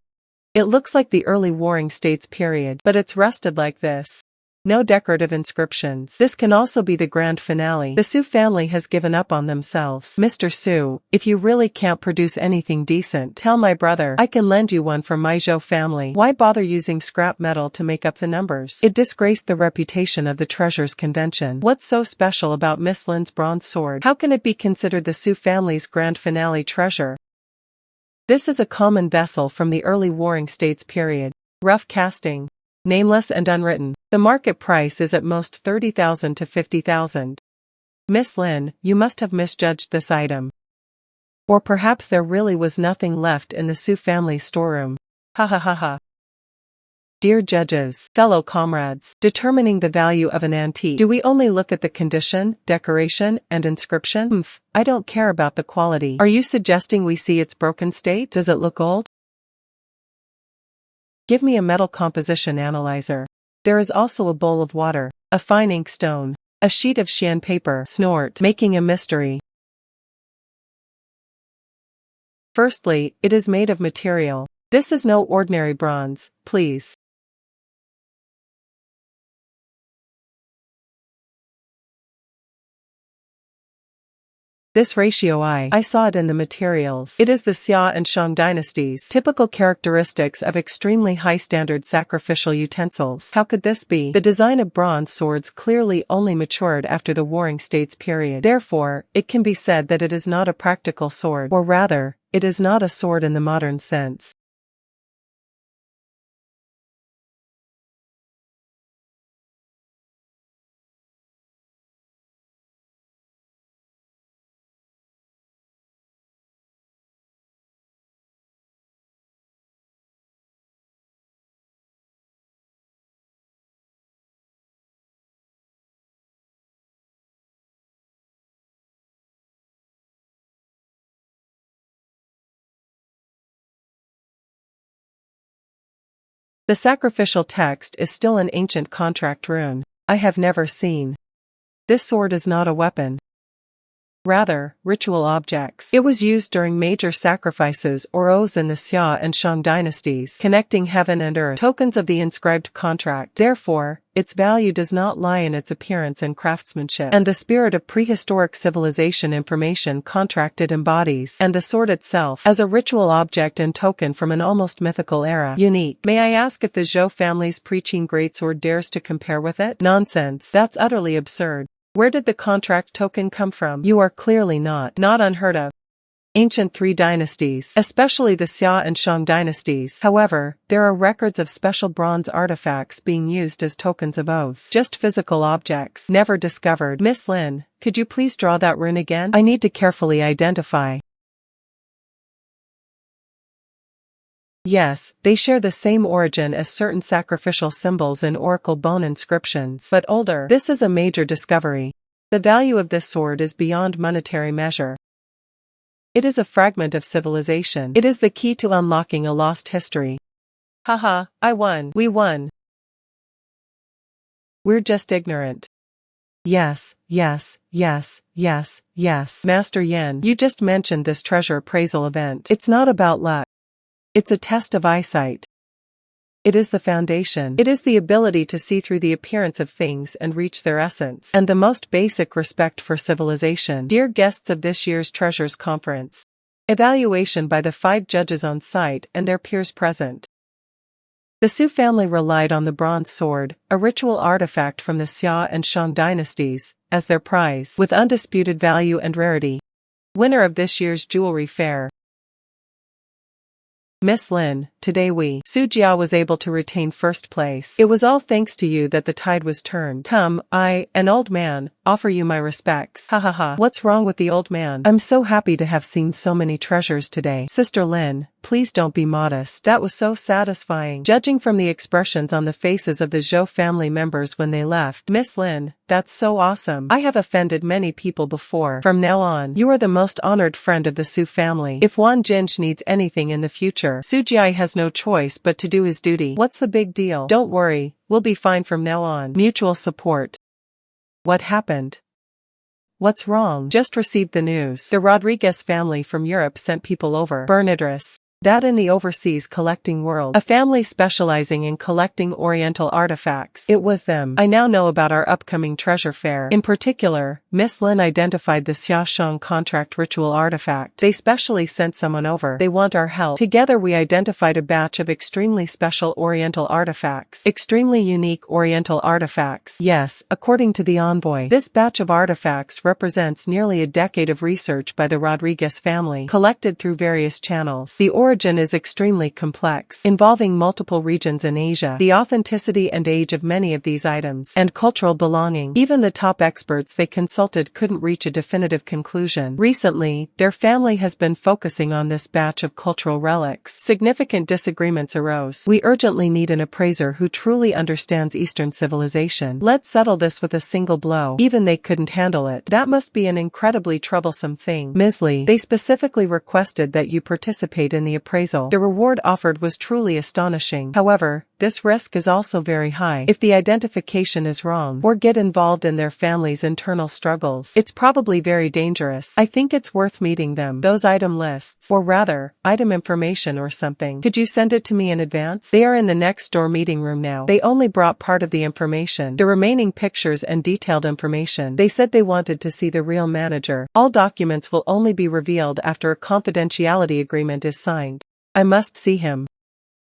Speaker 1: It looks like the early Warring States period, but it's rusted like this. No decorative inscriptions. This can also be the grand finale. The Sue family has given up on themselves. Mr. Sue, if you really can't produce anything decent, tell my brother. I can lend you one from my Zhou family. Why bother using scrap metal to make up the numbers? It disgraced the reputation of the Treasures Convention. What's so special about Miss Lin's bronze sword? How can it be considered the Sue family's grand finale treasure? This is a common vessel from the early Warring States period. Rough casting. Nameless and unwritten. The market price is at most 30,000 to 50,000. Miss Lin, you must have misjudged this item. Or perhaps there really was nothing left in the Sue family storeroom. Ha ha ha ha. Dear judges, fellow comrades, determining the value of an antique, do we only look at the condition, decoration, and inscription? I don't care about the quality. Are you suggesting we see its broken state? Does it look old? Give me a metal composition analyzer. There is also a bowl of water, a fine inkstone, a sheet of Xian paper, snort, making a mystery. Firstly, it is made of material. This is no ordinary bronze, please. This ratio I saw it in the materials. It is the Xia and Shang dynasties. Typical characteristics of extremely high standard sacrificial utensils. How could this be? The design of bronze swords clearly only matured after the Warring States period. Therefore, it can be said that it is not a practical sword, or rather, it is not a sword in the modern sense. The sacrificial text is still an ancient contract rune. I have never seen. This sword is not a weapon. Rather, ritual objects. It was used during major sacrifices or oaths in the Xia and Shang dynasties, connecting heaven and earth, tokens of the inscribed contract. Therefore, its value does not lie in its appearance and craftsmanship, and the spirit of prehistoric civilization information contracted embodies, and the sword itself, as a ritual object and token from an almost mythical era. Unique. May I ask if the Zhou family's preaching greatsword dares to compare with it? Nonsense. That's utterly absurd. Where did the contract token come from? You are clearly not unheard of. Ancient three dynasties, especially the Xia and Shang dynasties. However, there are records of special bronze artifacts being used as tokens of oaths. Just physical objects, never discovered. Miss Lin, could you please draw that rune again? I need to carefully identify. Yes, they share the same origin as certain sacrificial symbols in oracle bone inscriptions, but older. This is a major discovery. The value of this sword is beyond monetary measure. It is a fragment of civilization. It is the key to unlocking a lost history. Haha, I won. We won. We're just ignorant. Yes, yes, yes, yes, yes. Master Yin, you just mentioned this treasure appraisal event. It's not about luck. It's a test of eyesight. It is the foundation. It is the ability to see through the appearance of things and reach their essence, and the most basic respect for civilization. Dear guests of this year's Treasures Conference. Evaluation by the 5 judges on site and their peers present. The Su family relied on the bronze sword, a ritual artifact from the Xia and Shang dynasties, as their prize, with undisputed value and rarity. Winner of this year's jewelry fair. Miss Lin, today Su Jia was able to retain first place. It was all thanks to you that the tide was turned. Come, I, an old man, offer you my respects. Ha ha ha. What's wrong with the old man? I'm so happy to have seen so many treasures today. Sister Lin, please don't be modest. That was so satisfying. Judging from the expressions on the faces of the Zhou family members when they left. Miss Lin, that's so awesome. I have offended many people before. From now on, you are the most honored friend of the Su family. If Wan Jinj needs anything in the future, Su Jia has no choice but to do his duty. What's the big deal? Don't worry, we'll be fine from now on. Mutual support. What happened? What's wrong? Just received the news. The Rodriguez family from Europe sent people over. Bernadris. That in the overseas collecting world. A family specializing in collecting Oriental artifacts. It was them. I now know about our upcoming treasure fair. In particular, Miss Lin identified the Xia Shang contract ritual artifact. They specially sent someone over. They want our help. Together we identified a batch of extremely special Oriental artifacts. Extremely unique Oriental artifacts. Yes, according to the envoy. This batch of artifacts represents nearly a decade of research by the Rodriguez family, collected through various channels. The origin is extremely complex, involving multiple regions in Asia, the authenticity and age of many of these items, and cultural belonging. Even the top experts they consulted couldn't reach a definitive conclusion. Recently, their family has been focusing on this batch of cultural relics. Significant disagreements arose. We urgently need an appraiser who truly understands Eastern civilization. Let's settle this with a single blow. Even they couldn't handle it. That must be an incredibly troublesome thing. Ms. Li, they specifically requested that you participate in the appraisal. The reward offered was truly astonishing. However, this risk is also very high. If the identification is wrong or get involved in their family's internal struggles, it's probably very dangerous. I think it's worth meeting them. Those item lists, or rather, item information or something. Could you send it to me in advance? They are in the next door meeting room now. They only brought part of the information, the remaining pictures and detailed information. They said they wanted to see the real manager. All documents will only be revealed after a confidentiality agreement is signed. I must see him.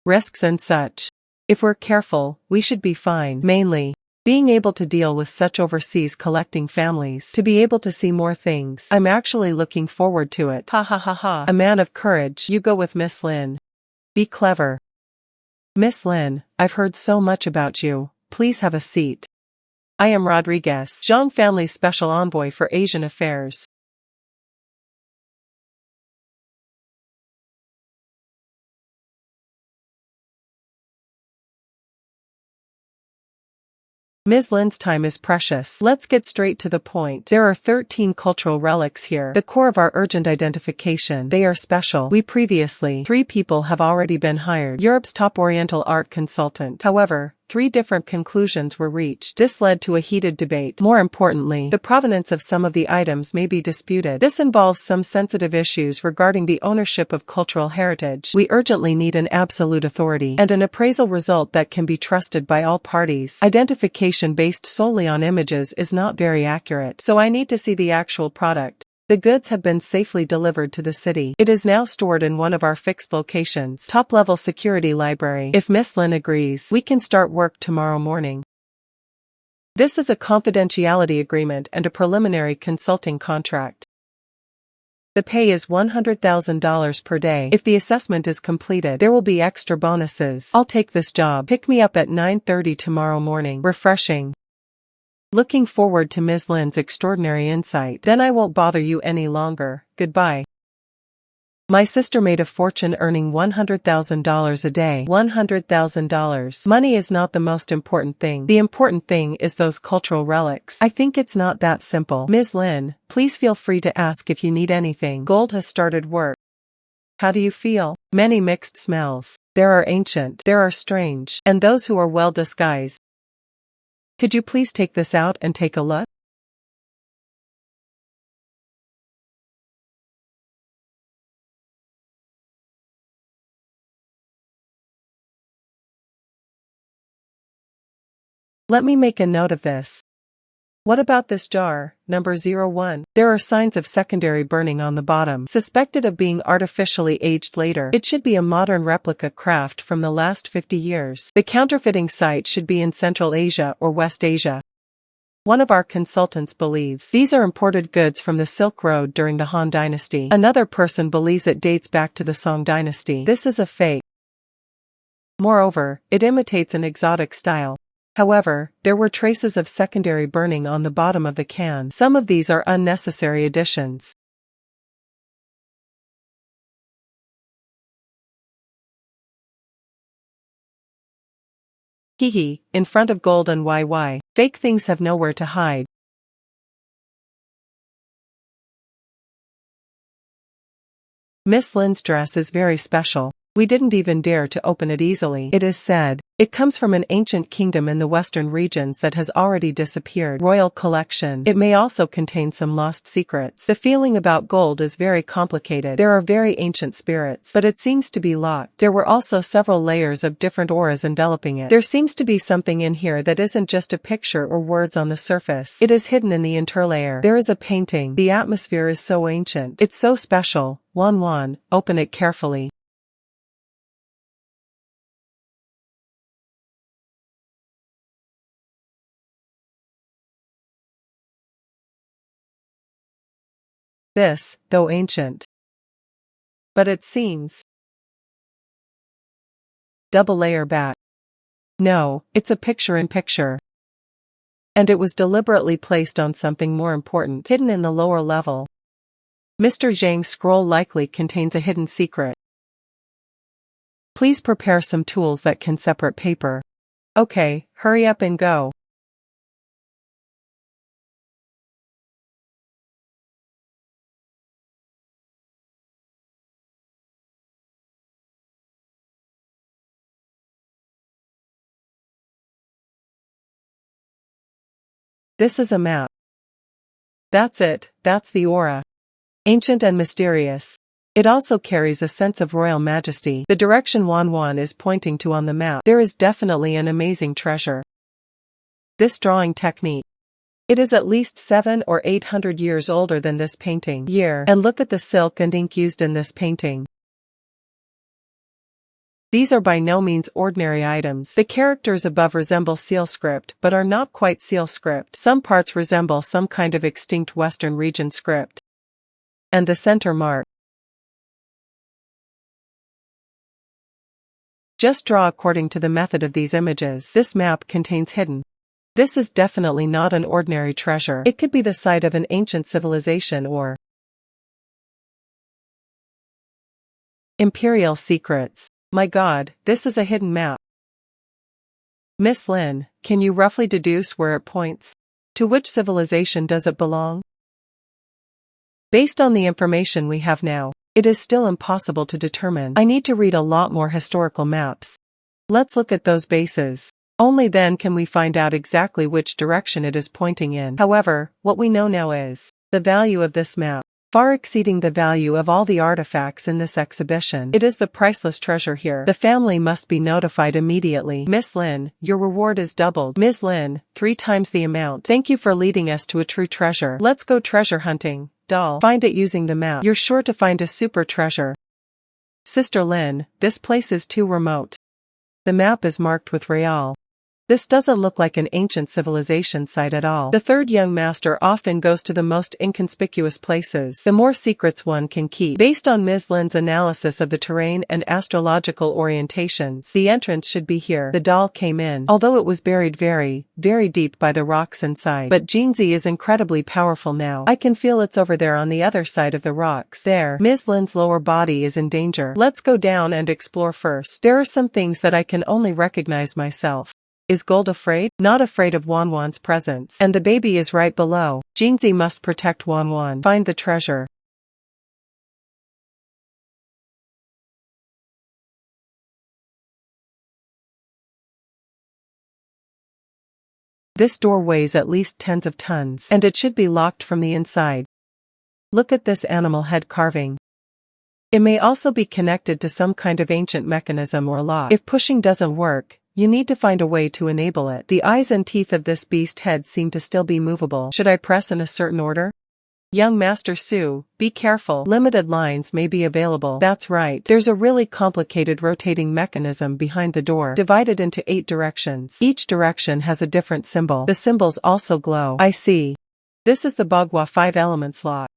Speaker 1: Risks and such. If we're careful, we should be fine. Mainly, being able to deal with such overseas collecting families, to be able to see more things. I'm actually looking forward to it. Ha ha ha ha. A man of courage. You go with Miss Lin. Be clever. Miss Lin, I've heard so much about you. Please have a seat. I am Rodriguez, Zhang family's special envoy for Asian affairs. Ms. Lin's time is precious. Let's get straight to the point. There are 13 cultural relics here, the core of our urgent identification. They are special. Three people have already been hired. Europe's top Oriental art consultant. However, 3 different conclusions were reached. This led to a heated debate. More importantly, the provenance of some of the items may be disputed. This involves some sensitive issues regarding the ownership of cultural heritage. We urgently need an absolute authority and an appraisal result that can be trusted by all parties. Identification based solely on images is not very accurate, so I need to see the actual product. The goods have been safely delivered to the city. It is now stored in one of our fixed locations. Top-level security library. If Miss Lin agrees, we can start work tomorrow morning. This is a confidentiality agreement and a preliminary consulting contract. The pay is $100,000 per day. If the assessment is completed, there will be extra bonuses. I'll take this job. Pick me up at 9:30 tomorrow morning. Refreshing. Looking forward to Ms. Lin's extraordinary insight. Then I won't bother you any longer. Goodbye. My sister made a fortune earning $100,000 a day. $100,000. Money is not the most important thing. The important thing is those cultural relics. I think it's not that simple. Ms. Lin, please feel free to ask if you need anything. Gold has started work. How do you feel? Many mixed smells. There are ancient, there are strange, and those who are well disguised. Could you please take this out and take a look? Let me make a note of this. What about this jar, number 01? There are signs of secondary burning on the bottom, suspected of being artificially aged later. It should be a modern replica craft from the last 50 years. The counterfeiting site should be in Central Asia or West Asia. One of our consultants believes these are imported goods from the Silk Road during the Han Dynasty. Another person believes it dates back to the Song Dynasty. This is a fake. Moreover, it imitates an exotic style. However, there were traces of secondary burning on the bottom of the can. Some of these are unnecessary additions. Hehe, in front of gold and YY, fake things have nowhere to hide. Miss Lin's dress is very special. We didn't even dare to open it easily. It is said, it comes from an ancient kingdom in the western regions that has already disappeared. Royal collection. It may also contain some lost secrets. The feeling about gold is very complicated. There are very ancient spirits, but it seems to be locked. There were also several layers of different auras enveloping it. There seems to be something in here that isn't just a picture or words on the surface. It is hidden in the interlayer. There is a painting. The atmosphere is so ancient. It's so special. Wan, open it carefully. This, though ancient. But it seems. Double layer back. No, it's a picture-in-picture. And it was deliberately placed on something more important, hidden in the lower level. Mr. Zhang's scroll likely contains a hidden secret. Please prepare some tools that can separate paper. Okay, hurry up and go. This is a map. That's it, that's the aura. Ancient and mysterious. It also carries a sense of royal majesty. The direction Wanwan is pointing to on the map. There is definitely an amazing treasure. This drawing technique. It is at least 700 or 800 years older than this painting. And look at the silk and ink used in this painting. These are by no means ordinary items. The characters above resemble seal script but are not quite seal script. Some parts resemble some kind of extinct Western region script. And the center mark. Just draw according to the method of these images. This map contains hidden. This is definitely not an ordinary treasure. It could be the site of an ancient civilization or imperial secrets. My God, this is a hidden map. Miss Lin, can you roughly deduce where it points? To which civilization does it belong? Based on the information we have now, it is still impossible to determine. I need to read a lot more historical maps. Let's look at those bases. Only then can we find out exactly which direction it is pointing in. However, what we know now is the value of this map, far exceeding the value of all the artifacts in this exhibition. It is the priceless treasure here. The family must be notified immediately. Miss Lin, your reward is doubled. Ms. Lin, 3 times the amount. Thank you for leading us to a true treasure. Let's go treasure hunting. Doll, find it using the map. You're sure to find a super treasure. Sister Lin, this place is too remote. The map is marked with Real. This doesn't look like an ancient civilization site at all. The third young master often goes to the most inconspicuous places. The more secrets one can keep. Based on Ms. Lin's analysis of the terrain and astrological orientations, the entrance should be here. The doll came in, although it was buried very, very deep by the rocks inside. But Jinzi is incredibly powerful now. I can feel it's over there on the other side of the rocks. There, Ms. Lin's lower body is in danger. Let's go down and explore first. There are some things that I can only recognize myself. Is Gold afraid? Not afraid of Wanwan's presence. And the baby is right below. Jinzi must protect Wanwan. Find the treasure. This door weighs at least tens of tons, and it should be locked from the inside. Look at this animal head carving. It may also be connected to some kind of ancient mechanism or lock. If pushing doesn't work, you need to find a way to enable it. The eyes and teeth of this beast head seem to still be movable. Should I press in a certain order? Young Master Su, be careful. Limited lines may be available. That's right. There's a really complicated rotating mechanism behind the door, divided into 8 directions. Each direction has a different symbol. The symbols also glow. I see. This is the Bagua 5 elements lock.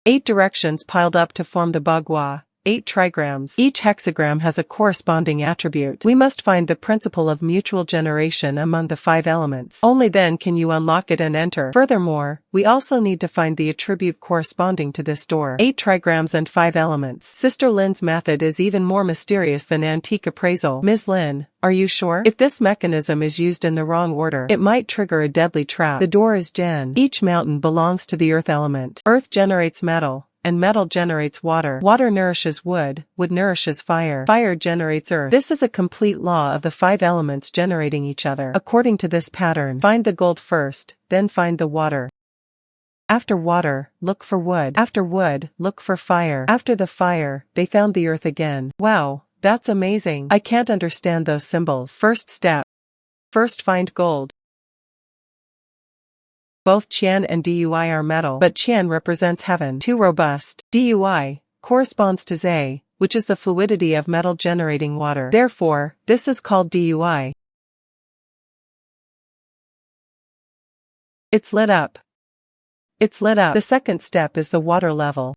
Speaker 1: 8 directions piled up to form the Bagua. 8 trigrams. Each hexagram has a corresponding attribute. We must find the principle of mutual generation among the 5 elements. Only then can you unlock it and enter. Furthermore, we also need to find the attribute corresponding to this door. 8 trigrams and 5 elements. Sister Lin's method is even more mysterious than antique appraisal. Ms. Lin, are you sure? If this mechanism is used in the wrong order, it might trigger a deadly trap. The door is Gen. Each mountain belongs to the earth element. Earth generates metal, and metal generates water. Water nourishes wood, wood nourishes fire. Fire generates earth. This is a complete law of the 5 elements generating each other. According to this pattern, find the gold first, then find the water. After water, look for wood. After wood, look for fire. After the fire, they found the earth again. Wow, that's amazing. I can't understand those symbols. First step. First find gold. Both Qian and Dui are metal, but Qian represents heaven. Too robust. Dui corresponds to Zhe, which is the fluidity of metal generating water. Therefore, this is called Dui. It's lit up. It's lit up. The second step is the water level.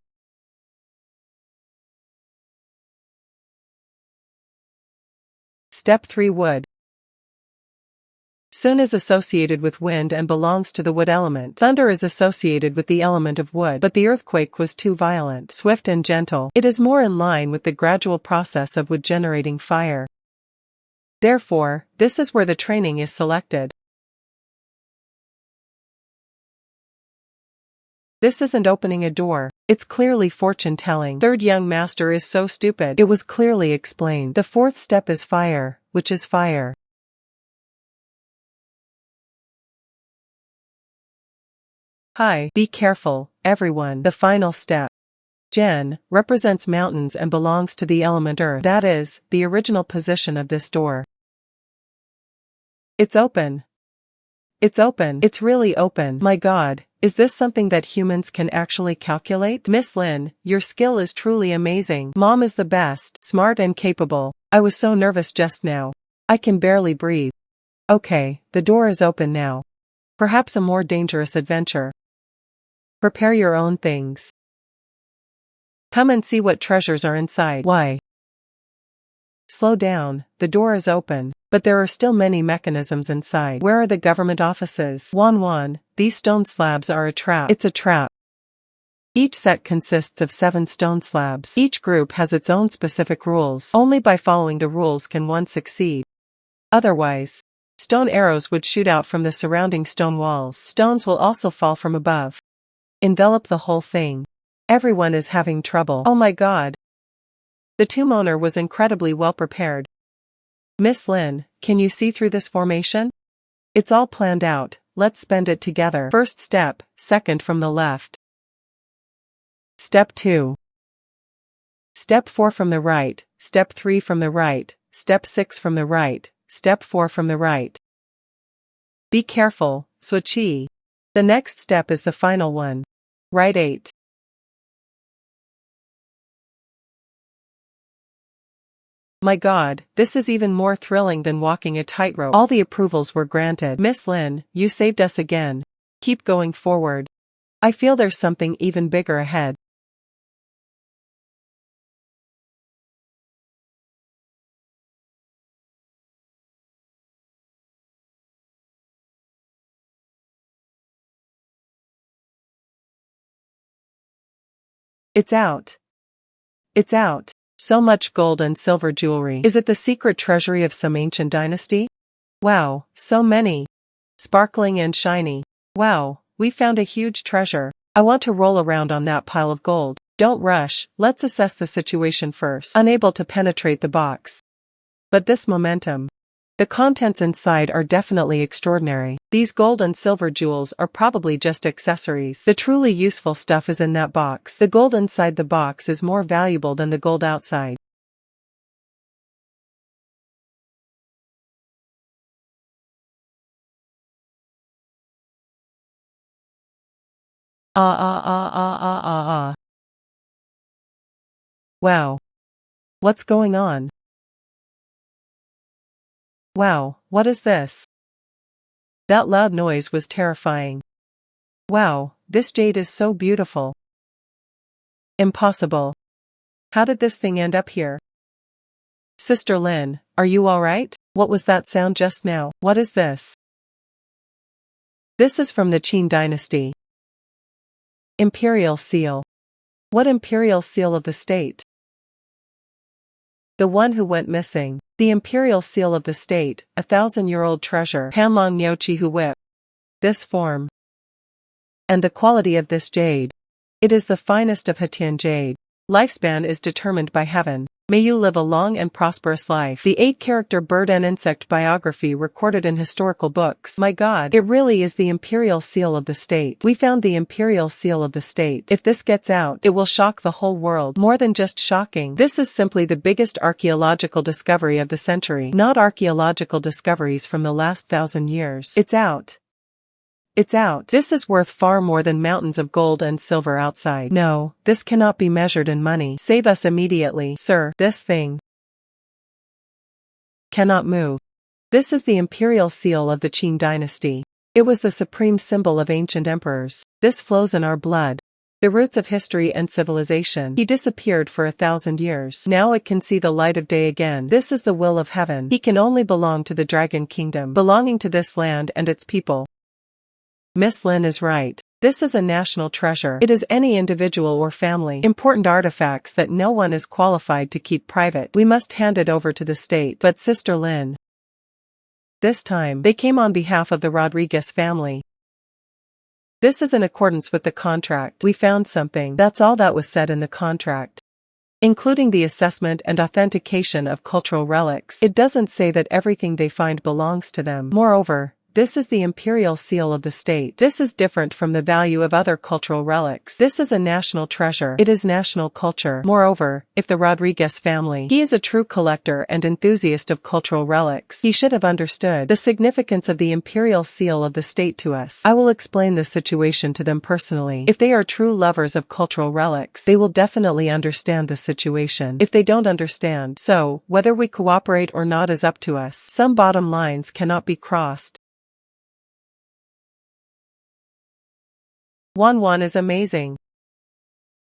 Speaker 1: Step 3 Wood. Sun is associated with wind and belongs to the wood element. Thunder is associated with the element of wood, but the earthquake was too violent, swift and gentle. It is more in line with the gradual process of wood generating fire. Therefore, this is where the training is selected. This isn't opening a door. It's clearly fortune-telling. Third young master is so stupid. It was clearly explained. The fourth step is fire, which is fire. Hi, be careful, everyone. The final step. Gen represents mountains and belongs to the element earth. That is, the original position of this door. It's open. It's open. It's really open. My God, is this something that humans can actually calculate? Miss Lin, your skill is truly amazing. Mom is the best, smart and capable. I was so nervous just now. I can barely breathe. Okay, the door is open now. Perhaps a more dangerous adventure. Prepare your own things. Come and see what treasures are inside. Why? Slow down, the door is open, but there are still many mechanisms inside. Where are the government offices? Wan, these stone slabs are a trap. It's a trap. Each set consists of 7 stone slabs. Each group has its own specific rules. Only by following the rules can one succeed. Otherwise, stone arrows would shoot out from the surrounding stone walls. Stones will also fall from above. Envelop the whole thing. Everyone is having trouble. Oh my God. The tomb owner was incredibly well prepared. Miss Lin, can you see through this formation? It's all planned out, let's spend it together. First step, second from the left. Step 2. Step 4 from the right, step 3 from the right, step 6 from the right, step 4 from the right. Be careful, Suchi. The next step is the final one. Right 8. My God, this is even more thrilling than walking a tightrope. All the approvals were granted. Miss Lin, you saved us again. Keep going forward. I feel there's something even bigger ahead. It's out. It's out. So much gold and silver jewelry. Is it the secret treasury of some ancient dynasty? Wow, so many. Sparkling and shiny. Wow, we found a huge treasure. I want to roll around on that pile of gold. Don't rush, let's assess the situation first. Unable to penetrate the box. But this momentum. The contents inside are definitely extraordinary. These gold and silver jewels are probably just accessories. The truly useful stuff is in that box. The gold inside the box is more valuable than the gold outside. Wow. What's going on? Wow, what is this? That loud noise was terrifying. Wow, this jade is so beautiful. Impossible. How did this thing end up here? Sister Lin, are you alright? What was that sound just now? What is this? This is from the Qin dynasty. Imperial seal. What imperial seal of the state? The one who went missing. The imperial seal of the state, 1,000-year-old treasure. Panlong Nyochi Hu Whip. This form. And the quality of this jade. It is the finest of Hatian jade. Lifespan is determined by heaven. May you live a long and prosperous life. The 8-character bird and insect biography recorded in historical books. My God, it really is the imperial seal of the state. We found the imperial seal of the state. If this gets out, it will shock the whole world. More than just shocking. This is simply the biggest archaeological discovery of the century. Not archaeological discoveries from the last 1,000 years. It's out. It's out. This is worth far more than mountains of gold and silver outside. No, this cannot be measured in money. Save us immediately, sir. This thing cannot move. This is the imperial seal of the Qin dynasty. It was the supreme symbol of ancient emperors. This flows in our blood. The roots of history and civilization. He disappeared for 1,000 years. Now it can see the light of day again. This is the will of heaven. He can only belong to the Dragon Kingdom, belonging to this land and its people. Miss Lin is right. This is a national treasure. It is any individual or family. Important artifacts that no one is qualified to keep private. We must hand it over to the state. But Sister Lin. This time, they came on behalf of the Rodriguez family. This is in accordance with the contract. We found something. That's all that was said in the contract. Including the assessment and authentication of cultural relics. It doesn't say that everything they find belongs to them. Moreover, this is the imperial seal of the state. This is different from the value of other cultural relics. This is a national treasure. It is national culture. Moreover, if the Rodriguez family, he is a true collector and enthusiast of cultural relics, he should have understood the significance of the imperial seal of the state to us. I will explain this situation to them personally. If they are true lovers of cultural relics, they will definitely understand the situation. If they don't understand, so, whether we cooperate or not is up to us. Some bottom lines cannot be crossed. Wanwan is amazing.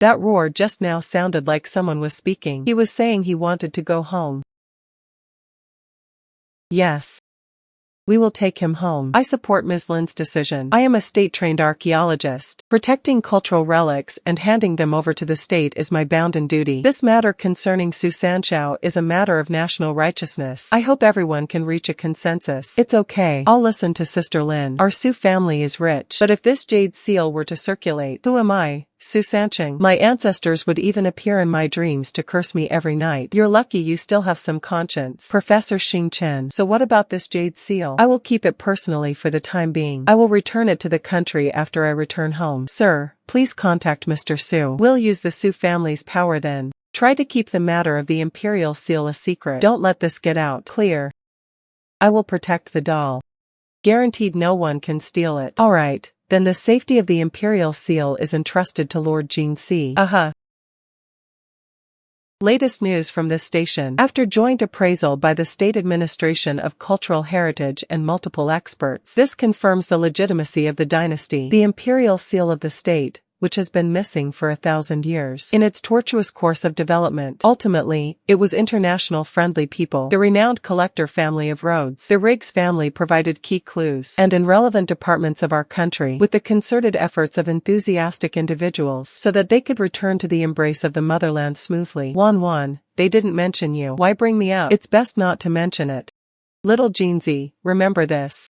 Speaker 1: That roar just now sounded like someone was speaking. He was saying he wanted to go home. Yes. We will take him home. I support Ms. Lin's decision. I am a state-trained archaeologist. Protecting cultural relics and handing them over to the state is my bounden duty. This matter concerning Su Sanchao is a matter of national righteousness. I hope everyone can reach a consensus. It's okay. I'll listen to Sister Lin. Our Su family is rich. But if this jade seal were to circulate, who am I? Su Sancheng. My ancestors would even appear in my dreams to curse me every night. You're lucky you still have some conscience. Professor Xing Chen. So what about this jade seal? I will keep it personally for the time being. I will return it to the country after I return home. Sir, please contact Mr. Su. We'll use the Su family's power then. Try to keep the matter of the imperial seal a secret. Don't let this get out. Clear. I will protect the doll. Guaranteed no one can steal it. Alright. Then the safety of the imperial seal is entrusted to Lord Jin Si. Latest news from this station. After joint appraisal by the State Administration of Cultural Heritage and multiple experts, this confirms the legitimacy of the dynasty. The imperial seal of the state, which has been missing for 1,000 years. In its tortuous course of development, ultimately, it was international friendly people, the renowned collector family of Rhodes. The Riggs family provided key clues, and in relevant departments of our country, with the concerted efforts of enthusiastic individuals, so that they could return to the embrace of the motherland smoothly. Wanwan, they didn't mention you. Why bring me up? It's best not to mention it. Little Jinzi, remember this.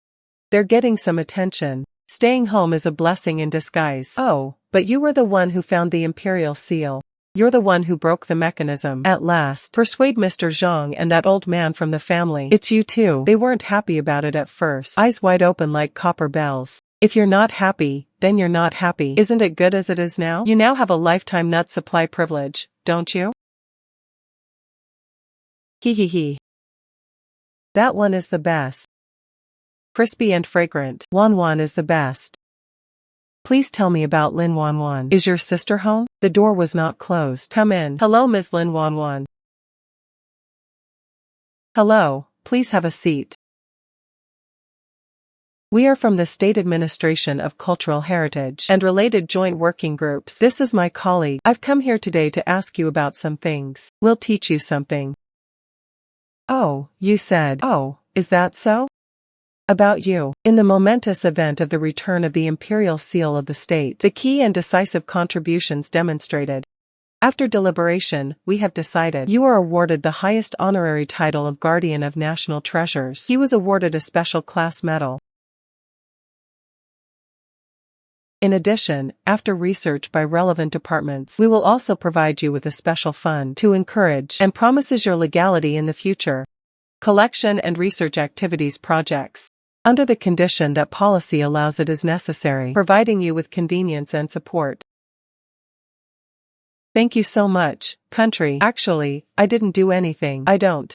Speaker 1: They're getting some attention. Staying home is a blessing in disguise. Oh, but you were the one who found the imperial seal. You're the one who broke the mechanism. At last, persuade Mr. Zhang and that old man from the family. It's you too. They weren't happy about it at first. Eyes wide open like copper bells. If you're not happy, then you're not happy. Isn't it good as it is now? You now have a lifetime nut supply privilege, don't you? Hee. That one is the best. Crispy and fragrant. Wanwan is the best. Please tell me about Lin Wanwan. Is your sister home? The door was not closed. Come in. Hello, Ms. Lin Wanwan. Hello, please have a seat. We are from the State Administration of Cultural Heritage and related joint working groups. This is my colleague. I've come here today to ask you about some things. We'll teach you something. Oh, you said. Oh, is that so? About you. In the momentous event of the return of the imperial seal of the state, the key and decisive contributions demonstrated. After deliberation, we have decided you are awarded the highest honorary title of Guardian of National Treasures. He was awarded a special class medal. In addition, after research by relevant departments, we will also provide you with a special fund to encourage and promises your legality in the future. Collection and research activities projects. Under the condition that policy allows it is necessary, providing you with convenience and support. Thank you so much, country. Actually, I didn't do anything. I don't.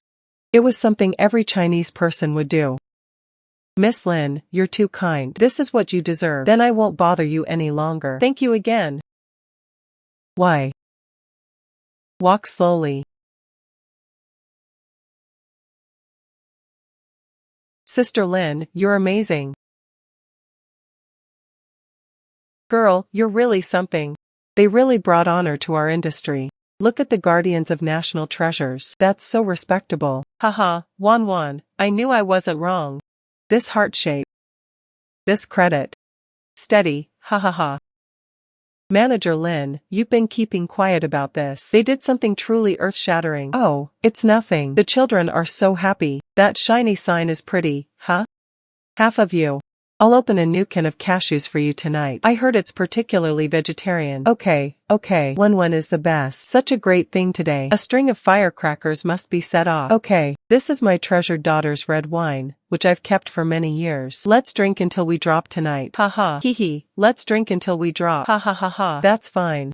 Speaker 1: It was something every Chinese person would do. Miss Lin, you're too kind. This is what you deserve. Then I won't bother you any longer. Thank you again. Why? Walk slowly. Sister Lin, you're amazing. Girl, you're really something. They really brought honor to our industry. Look at the guardians of national treasures. That's so respectable. Haha, Wanwan, I knew I wasn't wrong. This heart shape. This credit. Steady, ha ha ha. Manager Lin, you've been keeping quiet about this. They did something truly earth-shattering. Oh, it's nothing. The children are so happy. That shiny sign is pretty, huh? Half of you. I'll open a new can of cashews for you tonight. I heard it's particularly vegetarian. Okay, okay. One is the best. Such a great thing today. A string of firecrackers must be set off. Okay, this is my treasured daughter's red wine, which I've kept for many years. Let's drink until we drop tonight. Ha ha. Hee hee. Let's drink until we drop. Ha ha ha ha. That's fine.